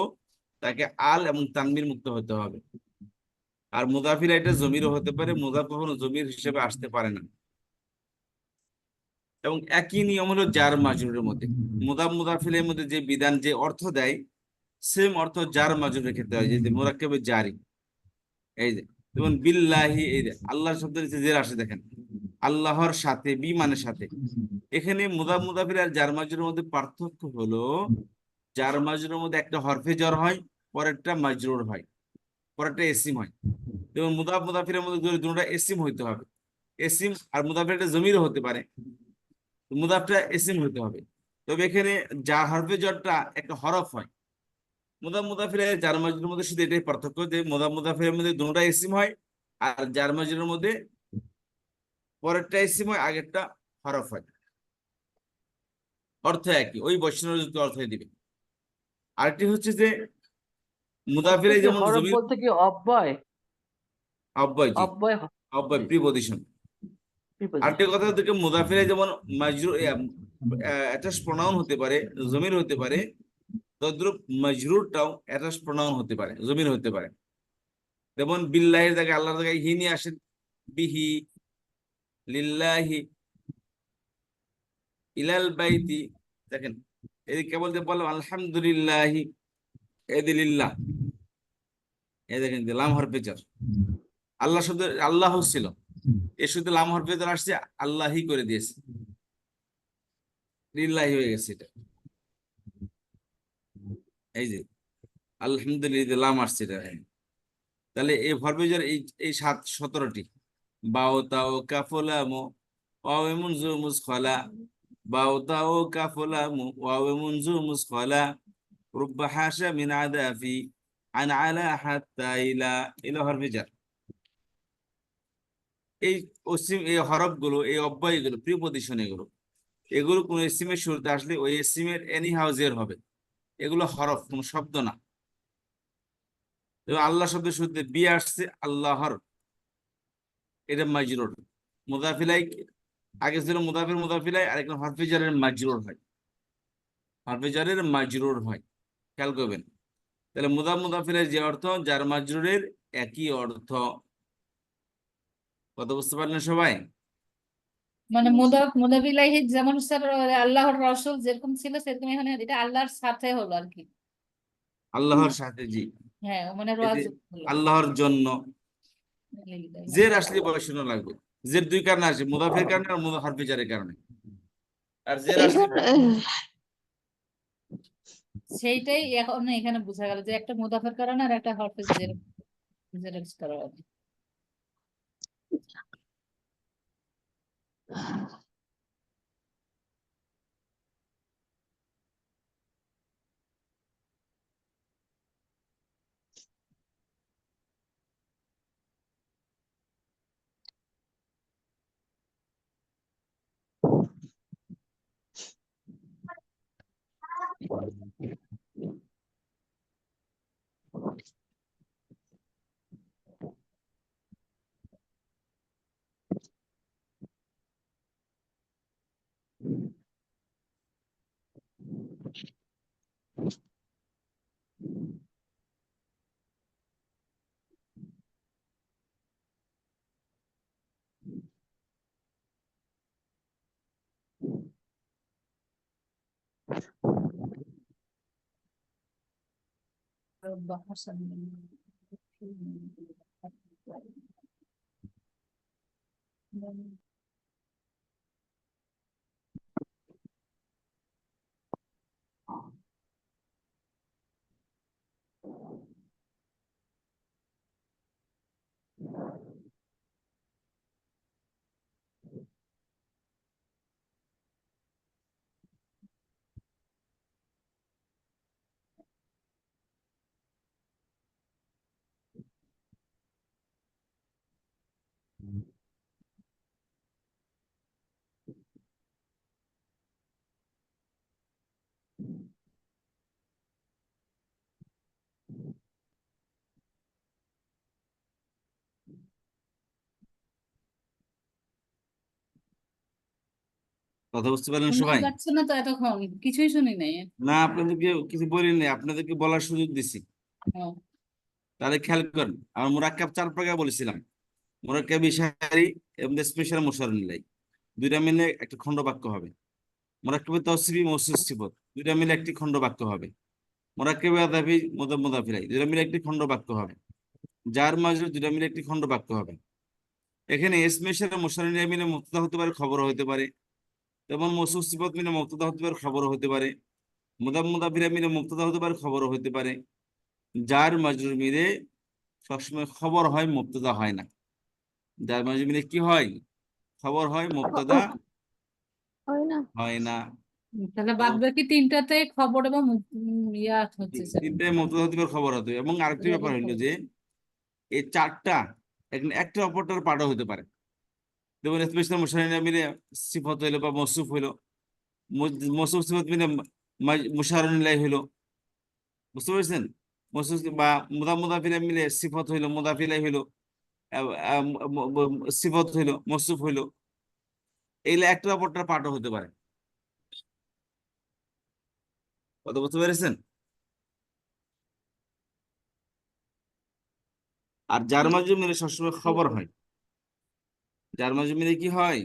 তাকে আল এবং তানবির মুক্ত হতে হবে। আর মুদাফ ইলাইহিটা জমিরও হতে পারে, মুদাফ কখনো জমির হিসেবে আসতে পারে না। এবং একই নিয়ম হলো জার মাজরুরের মধ্যে। মুদাফ মুদাফ ইলাইহির মধ্যে যে বিধান, যে অর্থ দেয়, সেম অর্থ জার মাজরুরের ক্ষেত্রে হয়। যে মুরাক্কাবে জারি, এই যে যেমন বিল্লাহি, এই যে আল্লাহর শব্দের নিচে জের আসে, দেখেন আল্লাহর সাথে, বি মানে সাথে। এখানে মুদাফ মুদাফিল আর জার মাজরুরের মধ্যে পার্থক্য হলো জার মাজরুরের মধ্যে একটা হরফে জর হয়, পরেরটা মাজরুর হয়, পরেরটা এসিম হয়। যেমন মুদাফ মুদাফিলের মধ্যে দুটোটা এসিম হইতে হবে। এসিম আর মুদাফিলটা জমিরও হতে পারে, মুদাফটা এসিম হইতে হবে। তবে এখানে যা হরফে জরটা একটা হরফ হয়। মুদাফ মুদাফিল আর জার মাজরুরের মধ্যে শুধু এটাই পার্থক্য যে মুদাফ মুদাফিলের মধ্যে দুটোটা এসিম হয়, আর জার মাজরুরের মধ্যে পরেরটা এসিম হয়, আগেরটা হরফ হয়। অর্থ একই, ওই বৈষ্ণবযুক্ত অর্থই দিবে। আরেকটি হচ্ছে যে মুদাফিলে যেমন হরফ জমির বলতে কি অব্যয়? অব্যয়, জি অব্যয় অব্যয়, জি, প্রিপজিশন। আরেকটি কথা হচ্ছে মুদাফিলে যেমন মাজরুর অ্যাটাচ প্রনাউন হতে পারে, জমির হতে পারে, তদ্রুপ মাজরুরটাও অ্যাটাচ প্রনাউন হতে পারে, জমির হতে পারে। যেমন বিল্লাহির জায়গায়, আল্লাহর জায়গায় হি নিয়ে আসেন, বিহি, লিল্লাহি, ইলাল বাইতি। দেখেন এই কেবল যে বললাম আলহামদুলিল্লাহি, এই লিল্লাহ, এই দেখেন লাম হরফে জার। আল্লাহ শব্দ আল্লাহ ছিল, এর শুধু লাম হরফে জার আসছে, আল্লাহি করে দিয়েছে, লিল্লাহি হয়ে গেছে এটা। এই যে আলহামদুলিল্লাহ লাম আসছে এটা। তাহলে এই হরফে জার এই 17টি, বাও তাও কাফলামু ওয়াও মুনজু মুসখালা, বাও তাও কাফলামু ওয়াও মুনজু মুসখালা, রুব্বা হাশা মিন আদাফি আন আলা হাত্তা ইলা, ইলা হরফে জার। এই অসীম, এই হরফগুলো, এই অব্যয়গুলো, প্রিপজিশন, এগুলো কোন ইসিমের শুরুতে আসলে ওই ইসিমের এনি হাউজের হবে। এগুলো হরফ, কোন শব্দ না। আল্লাহ শব্দের শুরুতে বি আসছে, আল্লাহর, এটা মাজরুর। মুদাফিলাই আগে ছিল মুদাফির মুদাফিলাই, আর এখন হরফে জারের মাজরুর হয়, হরফে জারের মাজরুর হয়, খেয়াল করবেন। তাহলে মুদাফ মুদাফিলের যে অর্থ, জার মাজরুরের একই অর্থ। কথা বুঝতে পারলেন সবাই? মানে মুদাফ ইলাইহি যেমন স্যার আল্লাহর রাসূল যেরকম ছিল সেরকম, এখানে এটা আল্লাহর সাথে হলো আর কি। আল্লাহর সাথে, জি। হ্যাঁ, মানে এই যে রাজুল হলো। আল্লাহর জন্য জের আসলে বসানো লাগবে। জের দুই কারণে আসে, মুদাফের কারণে আর হরফে জারের কারণে। আর জের আসলে এখানে সেইটাই এখন এখানে বোঝা গেল যে একটা মুদাফের কারণে আর একটা হরফে জের জেরের কারণে। কথা বুঝতে পারলেন শোনা সবাই? যাচ্ছে না তো এতক্ষণ কিছুই শুনি নাই। না, আপনাদেরকে কিছু বলিনি, আপনাদেরকে বলার সুযোগ দিছি। ও, তাহলে খেয়াল করেন, আমার মুরাক্কাব 4 প্রকার বলেছিলাম। মুরাক্কাব ইশারি এবং স্পেশাল মুশাররুল্লাহ, দুইটা মিলে একটা খণ্ড বাক্য হবে। মুরাক্কাবে তসরিফি মওসুফ সিফত, দুইটা মিলে একটি খণ্ড বাক্য হবে। মুরাক্কাবে আদাফি মুদাফ মুদাফ ইলাইহি, দুইটা মিলে একটি খণ্ড বাক্য হবে। জার মাজরুর, দুইটা মিলে একটি খণ্ড বাক্য হবে। এখানে ইসমে ইশারা মুশাররুল্লাহ মিলে মুবতাদা হতে পারে, খবর হতে পারে। যেমন মওসুফ সিফত মিলে মুবতাদা হতে পারে, খবর হতে পারে। মুদাফ মুদাফ ইলাইহি মিলে মুবতাদা হতে পারে, খবর হতে পারে। জার মাজরুর মিলে সবসময় খবর হয়, মুবতাদা হয় না। যার মাঝে মিলে কি হয়? খবর হয়, মুবতাদা হয় না। হয় না। তাহলে বাদ বাকি তিনটাতে খবর এবং ইয়া হচ্ছে স্যার। তিনটায় মুবতাদা হতে পারে, খবর হতে পারে। এবং আরেকটি ব্যাপার হইলো যে এই চারটা একটা অপরটার পাঠও হতে পারে। যেমন স্পেশাল মুশাররুল্লাহ মিলে সিফত হইলো বা মওসুফ হইলো, মওসুফ সিফত মিলে মুশাররুল্লাহ হইলো। বুঝতে পেরেছেন? মওসুফ বা মুদাফ মুদাফ ইলাইহি মিলে সিফত হইলো, মুদাফ ইলাইহি হইলো, সিফত হইলো, মওসুফ হইলো। এইগুলা একটা অপরটার পাঠও হতে পারে। কথা বুঝতে পেরেছেন? আর যার মাঝে মিলে সবসময় খবর হয়। যার মাঝে মিলে কি হয়?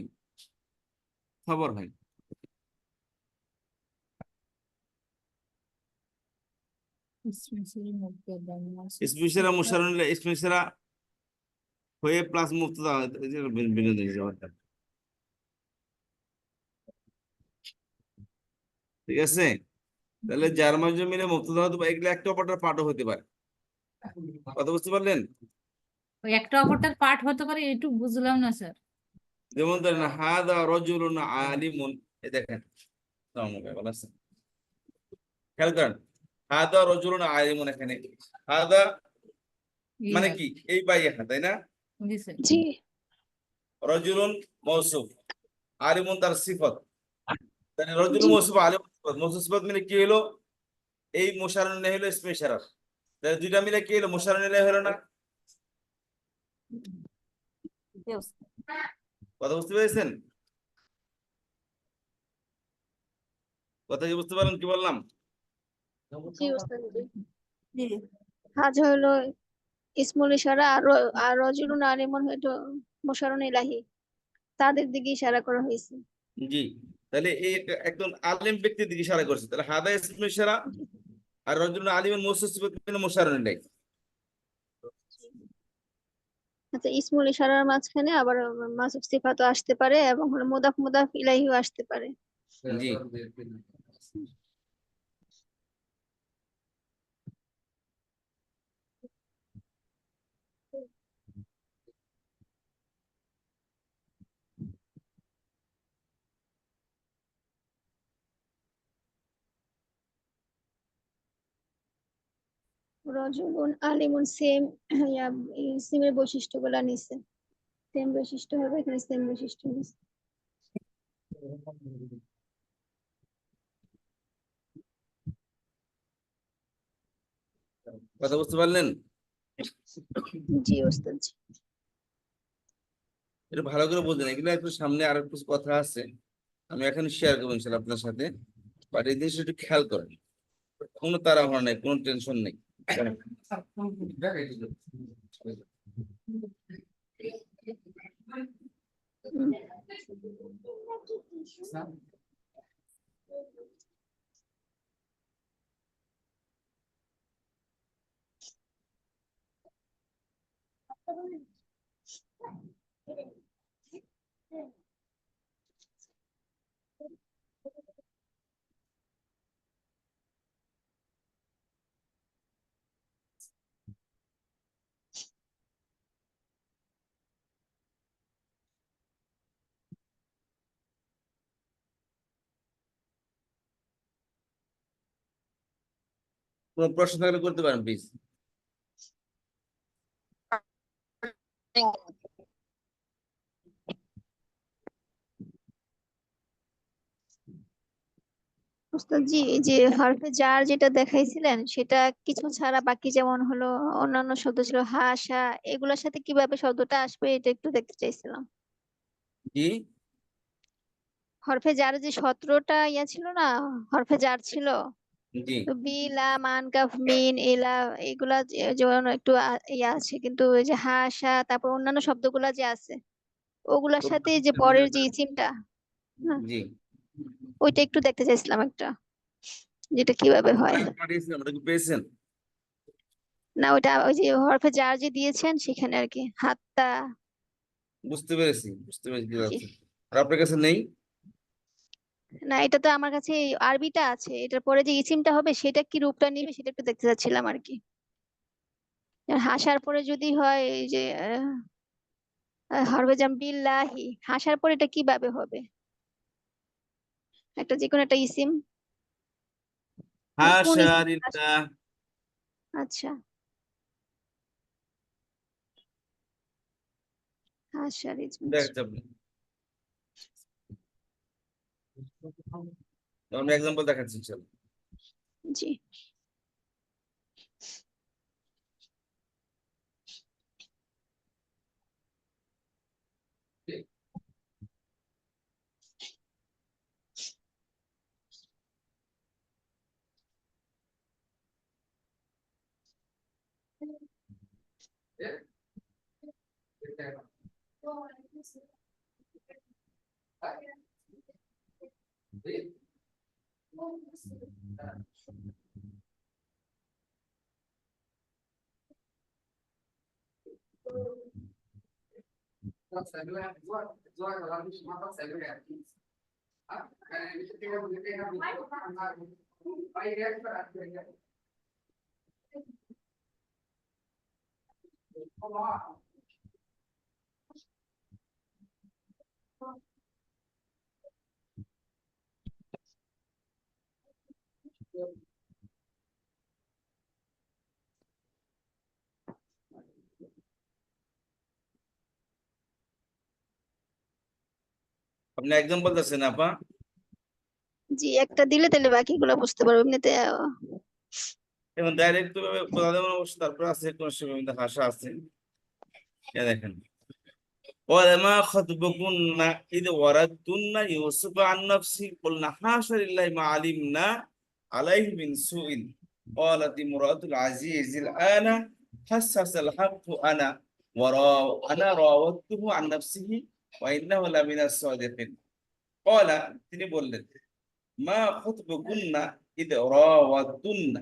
খবর হয়। স্পেশাল মুশাররুল্লাহ স্পেশাল হয়ে প্লাস মুবতাদা বিনোদন যাওয়াটা, ঠিক আছে? তাহলে যার মাঝে মিলে মুবতাদা হতে পারে, এগুলো একটা অপরটার পাঠও হতে পারে। কথা বুঝতে পারলেন? ওই একটা অপরটার পাঠ হতে পারে, একটু বুঝলাম না স্যার। যেমন ধরেন হাদা রাজুলুন আলিমুন, এই দেখেন, ভালো আছে, খেয়াল করেন, হাদা রাজুলুন আলিমুন, এখানে হাদা মানে কি? এই বাইয়া, তাই না? জি স্যার। জি। রাজুলুন মওসুফ, আলিমুন তার সিফত। তাহলে রাজুলুন জি। মওসুফ, আলিমুন সিফত, মওসুফ সিফত মিলে কি হলো? এই মুশাররুল্লাহ হলো ইসমে ইশারা। তাহলে দুইটা মিলে কি হলো? মুশাররুল্লাহ হলো না? কথা বুঝতে পেরেছেন? কথা কি বুঝতে পারেন কি বললাম? জি ওস্তাদ জি। জি। হাজ হলো ইসমুল ইশারা, আর রজুলুন আলিমুন হলো মুশাররুন ইলাহি, তাদের দিকে ইশারা করা হয়েছে। জি। তাহলে এই একজন আলেম ব্যক্তির দিকে ইশারা করছে। তাহলে হাদা ইসমে ইশারা, আর রাজুলুন আলিমুন মওসুফ সিফত মিলে মুশাররুল্লাহ। আচ্ছা, ইসমুল ইশারার মাঝখানে আবার মাসুফ সিফাতও আসতে পারে এবং হলো মুদাফ মুদাফ ইলাইহিও আসতে পারে। জি। রজুলুন আলিমুন সেম ইসিমের বৈশিষ্ট্যগুলা নিছে, সেম বৈশিষ্ট্য হবে, এখানে সেম বৈশিষ্ট্য নিছে। কথা বুঝতে পারলেন? জি ওস্তাদ জি। এটা ভালো করে বুঝলেন, এগুলো একটু সামনে আরো কিছু কথা আছে, আমি এখন শেয়ার করবো ইনশাল্লাহ আপনার সাথে, বাট এই জিনিসটা একটু খেয়াল করেন, কোনো তাড়াহুড়া নেই, কোনো টেনশন নেই। কোনো প্রশ্ন থাকলে করতে পারেন প্লিজ। ওস্তাদ জি, এই যে হরফে জার যেটা দেখাইছিলেন সেটা কিছু ছাড়া বাকি, যেমন হলো অন্যান্য শব্দ ছিল হাসা, এগুলোর সাথে কিভাবে শব্দটা আসবে এটা একটু দেখতে চাইছিলাম। কি? হরফে জার যে 17টা ইয়া ছিল না, হরফে জার ছিল, জি। তো বিলা মান কাফ মিন এলা, এগুলা যেমন একটু ইয়া আছে, কিন্তু ওই যে হাসা তারপর অন্যান্য শব্দগুলা যে আছে ওগুলার সাথে যে পরের যে ইসিমটা, হ্যাঁ, জি, ওইটা একটু দেখতে চাইছিলাম একটা, যেটা কিভাবে হয়। পাঠিয়েছিলাম, ওটা কি পেয়েছেন? না ওইটা ওই যে হরফে জার যে দিয়েছেন সেখানে আর কি, হাত্তা। বুঝতে পেরেছি, বুঝতে পেরেছি কি জি। যাচ্ছে। আর আপনার কাছে নেই? না এটা তো আমার কাছে আরবিটা আছে, এটার পরে যে ইসিমটা হবে সেটা কি রূপটা নিবে সেটা একটু দেখতে চাচ্ছিলাম আর কি। আর হাসার পরে যদি হয় এই যে হরফে জাম বিল্লাহি, হাসার পরে এটা কিভাবে হবে, একটা যে কোনো একটা ইসিম, কোন ইসিম? হাশারিল্লাহ। আচ্ছা, হাসার ইসম। দেখতে আপনি, আমি এক্সাম্পল দেখাচ্ছি চল। জি। আপনি এক্সাম্পল দিচ্ছেন আপা? জি একটা দিলে তাহলে বাকিগুলো বুঝতে পারবো এমনিতে। এবং ডাইরেক্ট ভাবে বলা যাবে না, অবশ্য তারপর আছে কোন সময় কিন্তু ভাষা আছে। এই দেখেন, ওয়ালামা খাতবুকুন্না ইদ ওয়ারাদতুন্না ইউসুফ আন নাফসি কুলনা হাশা লিল্লাহি মা আলিমনা আলাইহি মিন সুইন قالت امرأة العزيز الآن حسس الحق أنا راودته عن نفسه وإنه لمن الصادقين قال তিনি বললেন মা খাতবুকুন্না ইদ রাওয়াদতুন্না,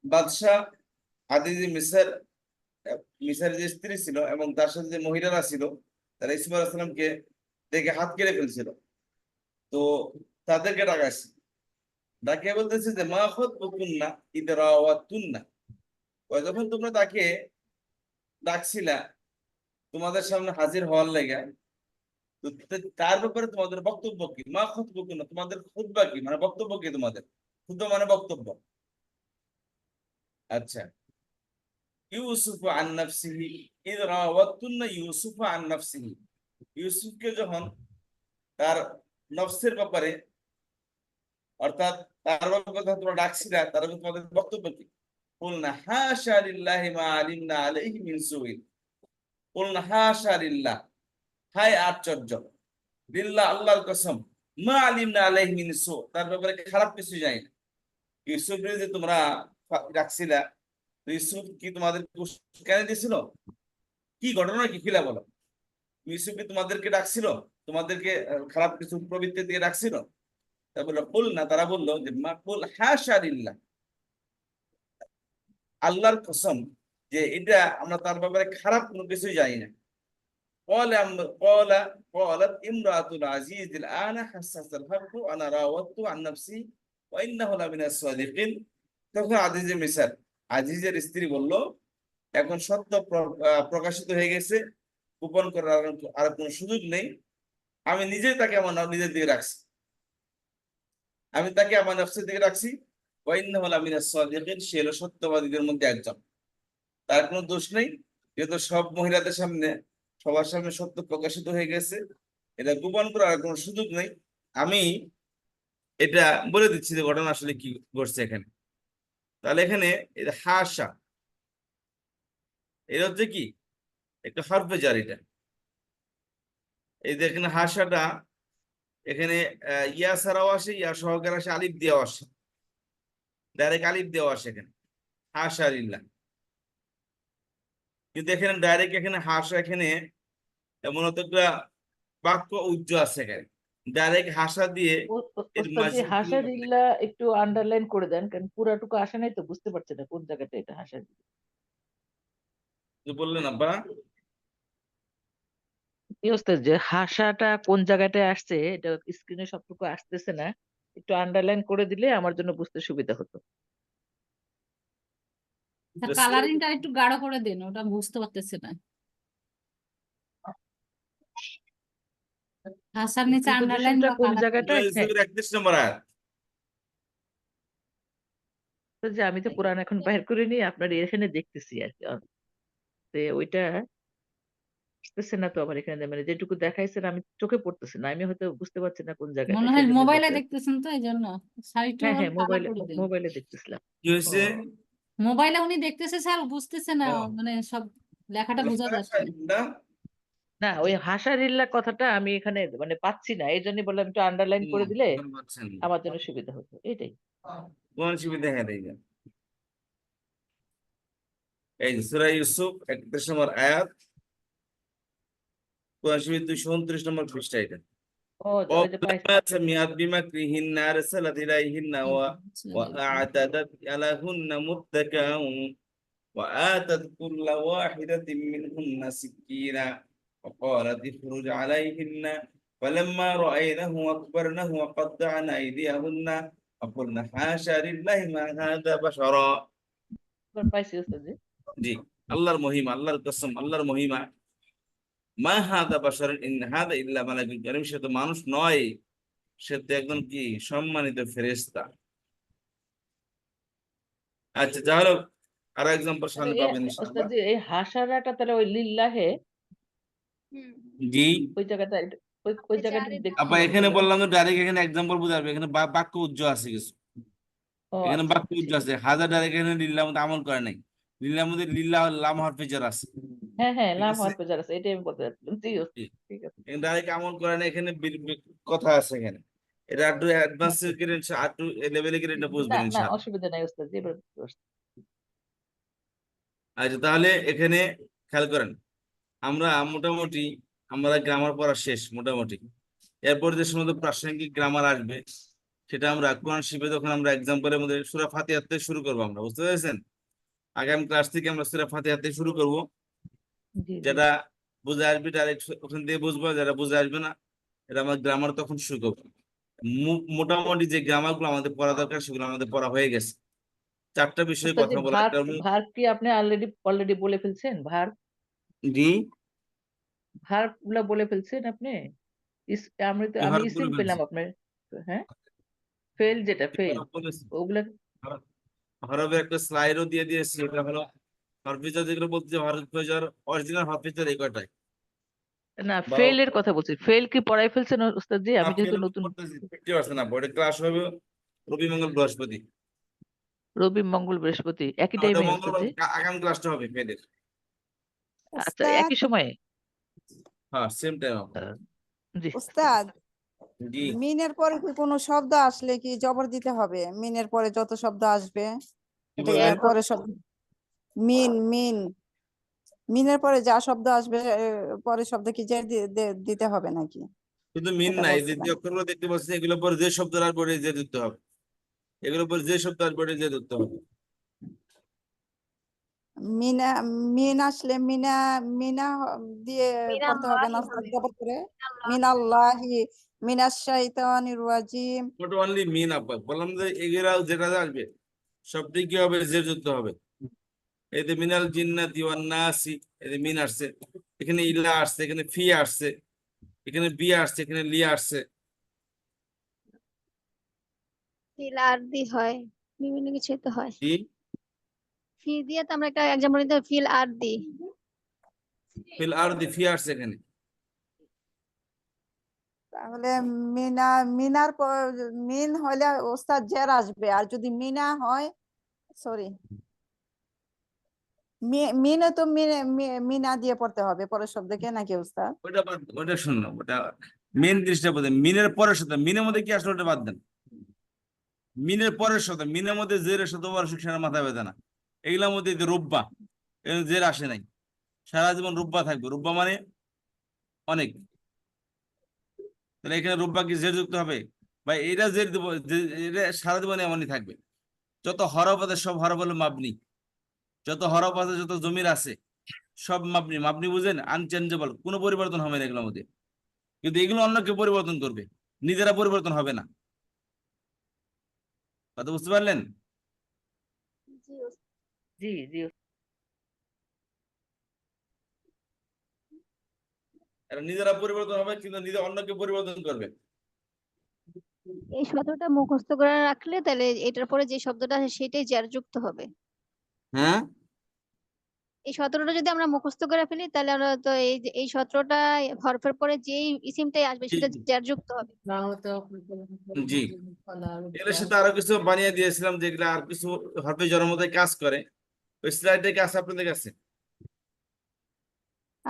বাদশাহ আজিজ মিসর, মিসরের যে স্ত্রী ছিল এবং তার সাথে যে মহিলারা ছিল তারা ইসমাইল আলাইহিস সালামকে দেখে হাত কেড়ে ফেলছিল, তো তাদেরকে ডাকাইছে, ডাকে বলতেছে যে মা খাতবুকুন্না ইদ রাওয়াতুন্না, যখন তোমরা তাকে ডাকছিলা তোমাদের সামনে হাজির হওয়ার লাগা, তো তার ব্যাপারে তোমাদের বক্তব্য কি? মা খাতবুকুন্না, তোমাদের খুতবা কি, মানে বক্তব্য কি তোমাদের? খুতবা মানে বক্তব্য। আচ্ছা, ইউসুফ আন নাফসিহি ইয রাওয়াতুন্না ইউসুফ আন নাফসিহি, ইউসুফকে যখন তার নফসের ব্যাপারে, অর্থাৎ তার ব্যাপারে যখন তোমরা ডাকছিলা, তার ব্যাপারে তোমাদের বক্তব্য কি? কুলনা হাশা লিল্লাহি মা আলিমনা আলাইহি মিন সুইন, কুলনা হাশা লিল্লাহ, হায় আশ্চর্য, লিল্লাহ আল্লাহর কসম, মা আলিমনা আলাইহি মিন সু, তার ব্যাপারে খারাপ কিছু জানি না। ইউসুফকে যে তোমরা ডাকছিলা, তো ইউসুফ কি তোমাদের কেন দিয়েছিল? কি ঘটনা, কি খিলা বলো? ইউসুফ কি তোমাদেরকে ডাকছিল? তোমাদেরকে খারাপ কিছু প্রবৃত্তি দিয়ে ডাকছিল? তা বললো কুল না, তারা বললো যে মা কুল হাশা লিল্লাহ, আল্লাহর কসম যে এটা আমরা তার ব্যাপারে খারাপ কোনো কিছুই জানি না। قالت امرأة العزيز الآن حسس الحق أنا راودته عن نفسي وإنه لمن الصادقين। তখন আজিজের মিসাল, আজিজের স্ত্রী বলল, এখন সত্য প্রকাশিত হয়ে গেছে, গোপন করার আর কোনো সুযোগ নেই। আমি নিজেই তাকে আমার নিজের দিকে রাখছি, আমি তাকে আমার নফসের দিকে রাখছি। ওয়াইন্নাহু লামিনাস সাদিকিন, সে হলো সত্যবাদীদের মধ্যে একজন, তার কোনো দোষ নেই। যেহেতু সব মহিলাদের সামনে, সবার সামনে সত্য প্রকাশিত হয়ে গেছে, এটা গোপন করার আর কোনো সুযোগ নেই। আমি এটা বলে দিচ্ছি যে ঘটনা আসলে কি ঘটছে এখানে। তাহলে এখানে এটা হাসা, এটা হচ্ছে কি একটা হরফে জার। এটা এই দেখেন হাসাটা এখানে ইয়া ছাড়াও আসে, ইয়া সহকারে আসে, আলিফ দেওয়া আসে, ডাইরেক্ট আলিফ দেওয়া আসে এখানে হাসা লিল্লাহ। কিন্তু এখানে ডাইরেক্ট এখানে হাসা, এখানে মূলত একটা বাক্য উজ্জ আছে এখানে, ডাইরেক্ট হাসা দিয়ে এর ওস্তাদ জি, মাঝে হাসা লিল্লাহ একটু আন্ডারলাইন করে দেন, কারণ পুরাটুকু আসে নাই তো, বুঝতে পারছি না কোন জায়গাটা এটা হাসা। বললেন আব্বা। কি ওস্তাদ, যে হাসাটা কোন জায়গাটায় আসছে এটা স্ক্রিনে সবটুকু আসতেছে না, একটু আন্ডারলাইন করে দিলে আমার জন্য বুঝতে সুবিধা হতো। কালারিংটা একটু গাঢ় করে দিন, ওটা বুঝতে পারতেছি না। হাসার নিচে আন্ডারলাইন প্রিপোজিশনটা বা কোন কালার। জায়গাটায়? হ্যাঁ, 31 নম্বর আয়াত। তো যে আমি তো কোরআন এখন বাইর করিনি, আপনার এখানে দেখতেছি আর কি। তো ওইটা আসতেছে না তো আমার এখানে, মানে যেটুকু দেখাইছেন আমি চোখে পড়তেছে না, আমি হয়তো বুঝতে পারছি না কোন জায়গাটা, মনে হয় সেই জন্য মোবাইলে বলতে। দেখতেছেন তো, এই জন্য সাইটটা হ্যাঁ হ্যাঁ, কালার মোবাইলে করে দিন। মোবাইলে দেখতেছিলাম। কি হয়েছে? মোবাইলে উনি দেখতেছে স্যার, বুঝতেছে না, ও। মানে সব লেখাটা বোঝা যাচ্ছে না। না, না, ওই হাসারিল্লা কথাটা আমি এখানে মানে পাচ্ছি না, এই জন্য বললাম একটু আন্ডারলাইন করে দিলে আমার জন্য সুবিধা হতো, এটাই। কোন সুবিধা? হ্যাঁ, এই যে সূরা ইউসুফ 31 নম্বর আয়াত, কোরআন শরীফ 229 নম্বর পৃষ্ঠা। এটা ও, ওই যে পাইছি। وَلَمَّا سَمِعَتْ بِمَكْرِهِنَّ أَرْسَلَتْ إِلَيْهِنَّ وَأَعْتَدَتْ لَهُنَّ مُتَّكَأً وَآتَتْ كُلَّ وَاحِدَةٍ مِّنْهُنَّ سِكِّينًا وَقَالَتْ اخْرُجْ عَلَيْهِنَّ فَلَمَّا رَأَيْنَهُ أَكْبَرْنَهُ وَقَطَّعْنَ أَيْدِيَهُنَّ وَقُلْنَ حَاشَا لِلَّهِ مَا هَذَا بَشَرًا। পাইছি ওস্তাদ জি। জি, আল্লাহর মহিমা, আল্লাহর কসম, আল্লাহর মহিমা, মা হাদা বাশারুন ইন হাদা ইল্লা মালাকুন কারীম, সে তো মানুষ নয়, সে তো একজন কি সম্মানিত ফেরেশতা। আচ্ছা, যা হলো আরো एग्जांपल তাহলে সামনে পাবেন ওস্তাদ ইনশাআল্লাহ। জি, এই হাসারাটা তাহলে ওই লিল্লাহে জি ওই জায়গাটা, ওই জায়গাটা আপা, দেখছিলাম এখানে বলে। বললাম তো ডাইরেক্ট এখানে एग्जांपल বুঝাবে, এখানে বাক্য উজ্জ আছে কিছু, ও এখানে আচ্ছা, বাক্য উজ্জ ঠিক আছে। আছে। হাজার ডাইরেক্ট এখানে লিল্লাহ মধ্যে আমল করে নাই, লিল্লাহ মধ্যে লিল্লাহ লাম হরফে জার আছে, হ্যাঁ হ্যাঁ, ঠিক লাম আছে। হরফে জার আছে, এটাই আমি বলতে চাচ্ছিলাম। জি ওস্তাদ, ঠিক আছে। এখানে ডাইরেক্ট আমল করে নাই, এখানে কথা আছে এখানে। এটা একটু অ্যাডভান্স করে একটু লেভেলে গেলে এটা না বুঝবেন না, ইনশাআল্লাহ। অসুবিধা নাই ওস্তাদ জি, এবার বুঝতে পারছি। আচ্ছা, তাহলে এখানে খেয়াল করেন, আমরা মোটামুটি আমরা গ্রামার পড়া শেষ মোটামুটি। এরপর যে সমস্ত প্রাসঙ্গিক গ্রামার আসবে সেটা আমরা কোরআন শিখবে, তখন আমরা এক্সাম্পলের মধ্যে সূরা ফাতিহা থেকে শুরু করবো। আমরা বুঝতে পেরেছেন? আগামী ক্লাস থেকে আমরা সূরা ফাতিহা থেকে শুরু করব। জি জি। যেটা বুঝে আসবে ডাইরেক্ট ওখান থেকে বুঝবো, যেটা বুঝে আসবে না এটা আমার গ্রামার তখন শুরু করবো। মোটামুটি যে গ্রামার গুলো আমাদের পড়া দরকার সেগুলো আমাদের পড়া হয়ে গেছে। 4টা বিষয়ে ওস্তাদ জি, কথা বলা, ভার্ব ভার্ব কি আপনি অলরেডি বলে ফেলছেন? ভার্ব জি ভার্ব গুলা বলে ফেলছেন আপনি? আমি এভাবে বলে ইসিম ফেলছি। পেলাম আপনার। হ্যাঁ, ফেল, যেটা ফেল ওগুলা হরফের একটা স্লাইডও দিয়ে দিয়েছি, এটা হলো হরফিজার, যেগুলো বলছে হরফিজার অরিজিনাল হরফিজার এই কয়টাই। না, বা ফেল এর কথা বলছি, ফেল কি পড়াই ফেলছেন ওস্তাদ জি? আমি যেহেতু নতুন। 50% না, ওটা ক্লাস হবে রবি মঙ্গল বৃহস্পতি। রবি মঙ্গল বৃহস্পতি একই ওটা টাইমে ওস্তাদ মঙ্গলবার জি? আগামী ক্লাসটা হবে ফেলের। আচ্ছা, উস্তাদ, একই সময়ে। হ্যাঁ সেম টাইম। আহ, জি। উস্তাদ, জি, মিনের পরে কি কোনো শব্দ আসলে কি জবর দিতে হবে? মিনের পরে যত শব্দ আসবে কি এটা বললেন? পরে শব্দ মিন মিন মিনের পরে যা শব্দ আসবে পরে শব্দ কি জের দিতে হবে নাকি? শুধু মিন এটা নাই, যে যে বলছিলাম। অক্ষরগুলো দেখতে পাচ্ছেন এগুলোর পরে যে শব্দ আসবে যে ধরতে হবে, এগুলোর পরে যে শব্দ আসবে যে ধরতে হবে। মিনা মিন আসলে মিনা মিনা দিয়ে পড়তে হবে না মিনাল্লাহি উস্তাদ, হবে, জবর করে? মিনাল্লাহি। মিনাল্লাহি মিনাশ শাইতানির রাজিম। নট অনলি মিন, আপা বললাম যে এগুলা যেটা আসবে সবটি কি হবে, যে যুক্ত হবে। এতে মিনাল জিন্নাতি ওয়ান নাসি, এতে মিন আসছে, এখানে ইলা আসছে, এখানে ফি আসছে, এখানে বি আসছে, এখানে লি আসছে। ফিল আরদি হয়, বিভিন্ন কিছু তো হয়। কি ফি দিয়ে তো আমরা একটা এক্সাম্পল দিতে ফিল আরদি। ফিল আর দি ফি আসছে এখানে। তাহলে মিনা মিনার মিন হলে ওস্তাদ জের আসবে, আর যদি মিনা হয়, সরি, মিনে তো মিনা দিয়ে পড়তে হবে পরের শব্দকে নাকি উস্তাদ? ওটা বাদ দেন, ওটা শুনলাম, ওটা মেন জিনিসটা বলতে মিনের পরের সাথে, মিনের মধ্যে কি আসলে ওটা বাদ দেন। মিনের পরের সাথে, মিনের মধ্যে জের সাথে ওর শিক্ষার মাথা ব্যথা না। এগুলোর মধ্যে এই যে রুব্বা, এর জের আসে নাই, সারা জীবন রুব্বা থাকবে। রুব্বা মানে অনেক, তাহলে এখানে রুব্বা কি জের যুক্ত হবে? বা এটা জের দেবো, এটা সারা জীবনে এমনই থাকবে। যত হরফ আছে সব হরফ হলো মাবনি, যত হরফ আছে যত জমির আছে সব মাবনি। মাবনি বুঝেন, আনচেঞ্জেবল, কোনো পরিবর্তন হবে না এগুলোর মধ্যে। কিন্তু এগুলো অন্য কেউ পরিবর্তন করবে, নিজেরা পরিবর্তন হবে না। কথা বুঝতে পারলেন? জি জি জি। এরা নিজেরা পরিবর্তন হবে, কিন্তু নিজে অন্য কেউ পরিবর্তন করবে। এই শব্দটা মুখস্থ করে রাখলে তাহলে এটার পরে যে শব্দটা আছে সেটাই জ্যার যুক্ত হবে। হ্যাঁ, এই সতেরোটা যদি আমরা মুখস্থ করে ফেলি তাহলে আমরা তো এই সতেরোটা হরফের পরে যেই ইসিমটাই আসবে জি সেটা জ্যার যুক্ত হবে। জি। এগুলোর সাথে আরো কিছু বানিয়ে দিয়েছিলাম, যেগুলো আর কিছু হরফে জড়ের মধ্যে কাজ করে। ওই স্লাইডে কি আছে আপনাদের কাছে?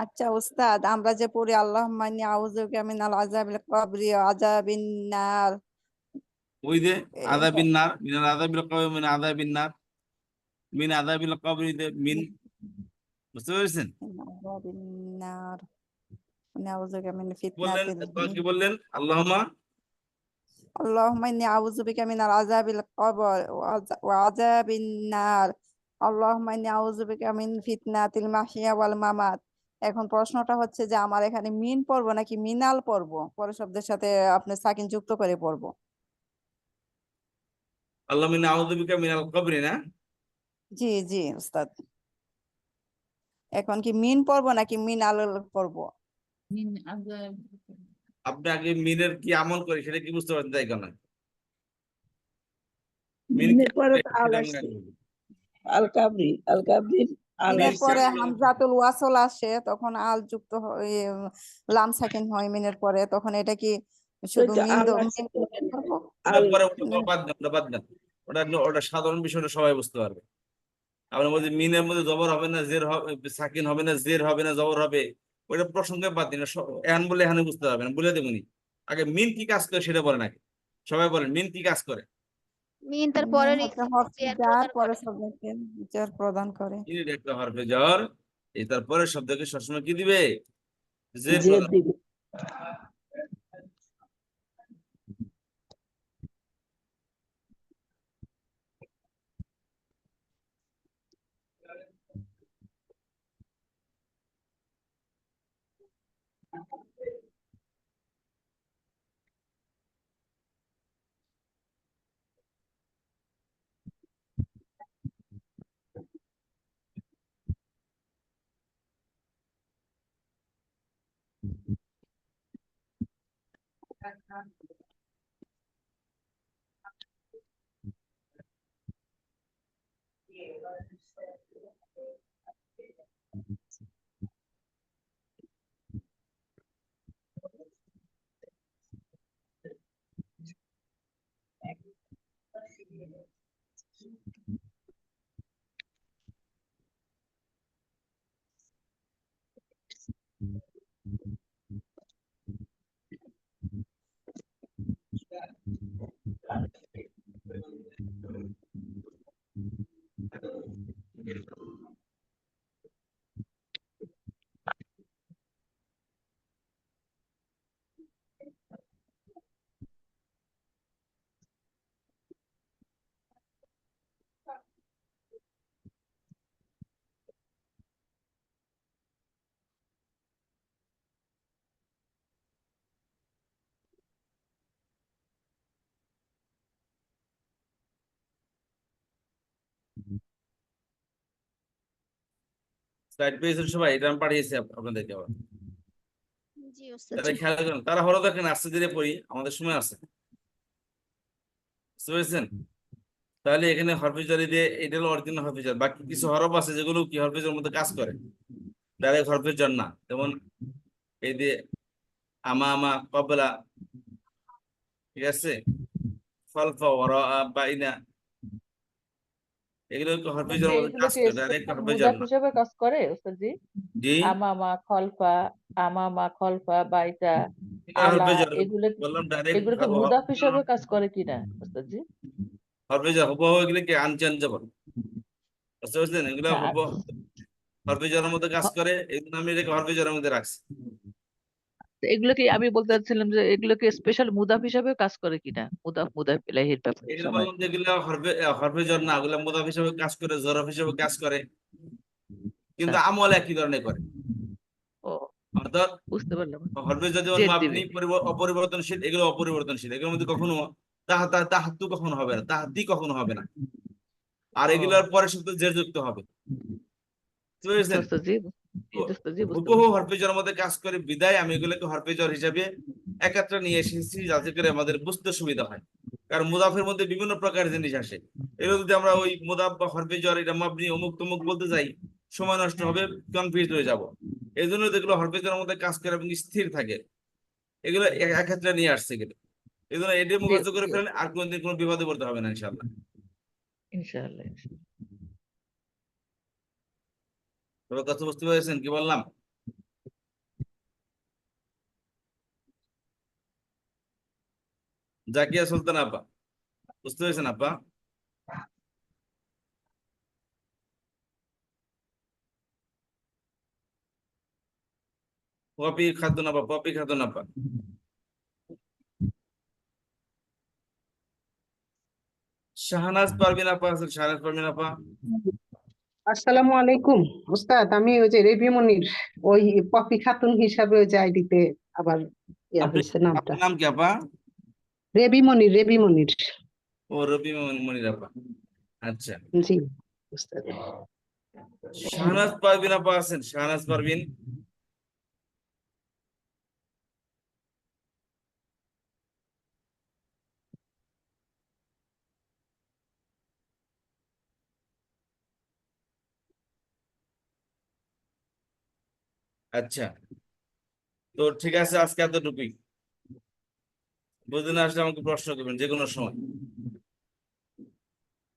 আচ্ছা উস্তাদ, আমরা যে পড়ি আল্লাহুম্মা ইন্নী আউযুবিকা মিনাল আযাবিল কবরি ওয়া আযাবিন নার, ওই যে এই আযাবিন নার, মিনাল আযাবিল কবরি মিন আযাবিন নার, মিন আযাবিল কবরি মিন, বুঝতে পেরেছেন? আযাবিন নার, নাউযুবিকা মিন বললেন, ফিতনাতিল কি বললেন? আল্লাহুম্মা, আল্লাহুম্মা ইন্নী আউযুবিকা মিনাল আযাবিল কবর ওয়া আযাবিন নার, আল্লাহুম্মা ইন্নী আউযুবিকা মিন ফিতনাতিল মাহইয়া ওয়াল মামাত। এখন প্রশ্নটা হচ্ছে যে আমার এখানে মিন পড়বো নাকি মিনাল পড়বো? পরের শব্দের সাথে আপনি সাকিন যুক্ত করে পড়বো। আল্লাহ মিন আউযু বিকা মিনাল কবরি না? জি জি উস্তাদ, এখন কি মিন পড়বো নাকি মিনাল পড়বো? আপনি আগে মিনের কি আমল করে সেটা কি বুঝতে পারছেন, তাই কেন? মিন কি মিনের পরে আমল তো করে আল সেটা আমি আসছে, আগে বলবো। আল কাবরি, আল কাবরির আল মিন মিনের কি আসছে। পরে আমল? হামজাতুল ওয়াসল আসে, তখন আল যুক্ত হয়, লাম সাকিন হয় মিনের পরে, তখন এটা কি তো শুধু এটা মিন আল আসছে মিন তো পড়বো? ওটা আল। পরে, ওটা বাদ দেন, ওটা বাদ দেন। ওটা ওটা সাধারণ বিষয়টা সবাই বুঝতে পারবে। আপনার মধ্যে মিনের মধ্যে জবর হবে না, জের হবে, সাকিন হবে না, জের হবে না, জবর হবে, ওইটা প্রসঙ্গে বাদ দিন। এহান বলে এখানে বুঝতে পারবেন, বলে দেবনি। আগে মিন কি কাজ করে সেটা বলেন আগে। সবাই বলেন মিন কি কাজ করে। মিন তার মিন পরের হচ্ছে ইসিমকে হরফ জ্যার জার, প্রদান পরে করে। শব্দকে জার প্রদান করে। ইনি একটা হরফে জ্বর, এই তারপরে শব্দকে সবসময় কি দিবে, জের জেদ প্রদান। দিবে। স্লাইড পেয়েছেন সবাই? এটা আমি পাঠিয়েছি আপনাদেরকে আবার। জি ওস্তাদ তারা জি। খেয়াল করেন, তারা হলো দেখেন আস্তে ধীরে পড়ি, আমাদের সময় আছে, বুঝতে পেরেছেন? তাহলে এখানে হরফে জারি দিয়ে এটা হলো অরিজিনাল হরফে জার। বাকি কিছু হরফ আছে যেগুলো কি হরফে জারের মধ্যে কাজ করে, ডাইরেক্ট হরফে জার না। যেমন এই যে আমা আমা কবলা, ঠিক আছে, খলফা ওয়ারা বাইনা, এগুলো হরফে আচ্ছা, জারের মধ্যে এগুলো কাজ কি করে, ডাইরেক্ট হরফে জার মুদাফ না। হিসেবে কাজ করে ওস্তাদজি? জি, আমামা খলফা বাইতা এটা আলা, হরফে জার এগুলো বললাম, ডাইরেক্ট এগুলো কি মুদাফ হিসেবে কাজ করে কিনা ওস্তাদজি? হরফে জার হুবহু এগুলো কি আনচান যাবো, বুঝতে পারছেন? এগুলো না হুবহু হরফে জারের মধ্যে কাজ হ- করে, এই জন্য আমি এটাকে হরফে জারের মধ্যে রাখছি। এগুলো কি আমি বলতে চাচ্ছিলাম যে এগুলো কি স্পেশাল মুদাফ হিসেবে কাজ করে কিনা, মুদাফ ইলাহির ব্যাপারে এগুলো সময়। বললাম যে এগুলো হরফে জার না, ওগুলো মুদাফ হিসেবে কাজ করে, জরফ হিসেবে কাজ করে, আচ্ছা, কিন্তু আমল একই ধরনের করে। ও অর্থাৎ বুঝতে পারলাম। হরফে জার যেমন জেদ মাবনি দিবে। অপরিবর্তনশীল, এগুলো অপরিবর্তনশীল, এগুলোর মধ্যে কখনো তাহাত্তু কখনো হবে না, তাহাদ্দি কখনো হবে না। আর এগুলোর ও পরে শুধু জের যুক্ত হবে, বুঝতে আচ্ছা পেরেছেন? ওস্তাদজি, জি তো ওস্তাদজি বুঝতে হুবহু পারছি। হরফে জারের মধ্যে কাজ করে বিদায় আমি এগুলোকে হরফে জার হিসাবে একত্রে নিয়ে এসেছি, যাতে করে আমাদের বুঝতে সুবিধা হয়। কারণ মুদাফের মধ্যে বিভিন্ন প্রকার জিনিস আসে, এগুলো যদি আমরা ওই মুদাফ বা হরফে জার এটা মাবনি অমুক তমুক বলতে যাই, সময় নষ্ট হবে, কনফিউজ হয়ে যাব। এই জন্য যেগুলো হরফে জারের মধ্যে কাজ করে এবং স্থির থাকে, এগুলো একত্রে নিয়ে আসছে এগুলো। এই জন্য এটি জি মুখস্থ করে জি ফেলেন, আর কোনদিন কোনো বিপদে পড়তে হবে না ইনশাল্লাহ। ইনশাআল্লাহ। তবে কথা বুঝতে পেরেছেন কি বললাম? জাকিয়া সুলতান আপা, বুঝতে পেরেছেন আপা? পপি খাতুন আপা, পপি খাতুন আপা, শাহনাজ পারভিন আপা আছেন, শাহনাজ পারভিন আপা। আসসালামু আলাইকুম উস্তাদ, আমি ওই যে রেবি মনির, ওই পপি খাতুন হিসাবে ওই যে আইডিতে আবার ইয়া আপনি, হয়েছে নামটা। আপনার নাম কি আপা? রেবি মনির, রেবি মনির। ও রবি মনির আপা, আচ্ছা। জি উস্তাদ। শাহনাজ পারভিন আপা আছেন, শাহনাজ পারভিন। আচ্ছা, তো ঠিক আছে, আজকে এতটুকুই। বুঝতে না আসলে আমাকে প্রশ্ন করবেন যে কোনো সময়।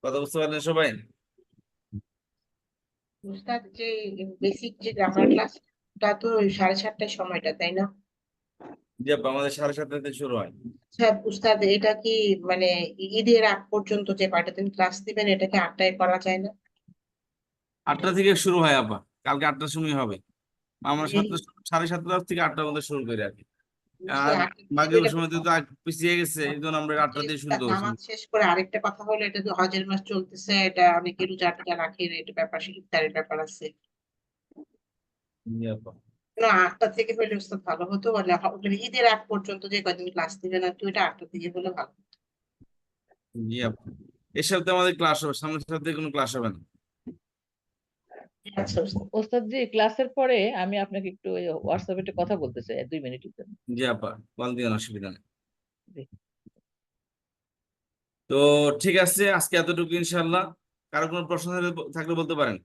কথা বুঝতে পারলেন সবাই? উস্তাদ, যে বেসিক যে গ্রামার ক্লাসটা তো ওই 7:30টার সময়টা, তাই না? যে আপা, আমাদের 7:30 শুরু হয়। আচ্ছা উস্তাদ, এটা কি মানে ঈদের আগ পর্যন্ত যে কয়টা দিন ক্লাস দিবেন, এটা কি 8টায় করা যায় না? 8টা থেকে শুরু হয় আপা, কালকে 8টার সময় হবে। আমরা এই 7:30 থেকে 8টার মধ্যে শুরু করি আর কি। যে আর 8টা থেকে মাগরিবের এটা সময় তো পিছিয়ে গেছে, এই জন্য আমরা 8টা যে দিয়ে শুরু উস্তাদ, করছি। নামাজ শেষ করে আরেকটা কথা হলো, এটা তো হজের মাস চলতেছে, এটা অনেকে রোজা টোজা রাখে, এটা ব্যাপার, ইফতারের ব্যাপার আছে। জি আপা, না, 8টা থেকে হলে উস্তাদ ভালো হতো, বলে মানে ঈদের আগ পর্যন্ত যে কয়দিন ক্লাস দিবেন আর তো, এটা 8টা থেকে হলে ভালো হতো। জি আপা, এর সপ্তাহে আমাদের ক্লাস হবে, সামনের সপ্তাহে কোনো ক্লাস হবে না। আচ্ছা উস্তাদ। ওস্তাদজি, ক্লাসের পরে আমি আপনাকে একটু হোয়াটসঅ্যাপে একটা কথা বলতে চাই 2 মিনিটের জন্য। জি আপা, কল দিন, অসুবিধা নেই। জি। তো ঠিক আছে, আজকে এতটুকু ইনশাল্লাহ। কারো কোনো প্রশ্ন থাকলে বলতে পারেন।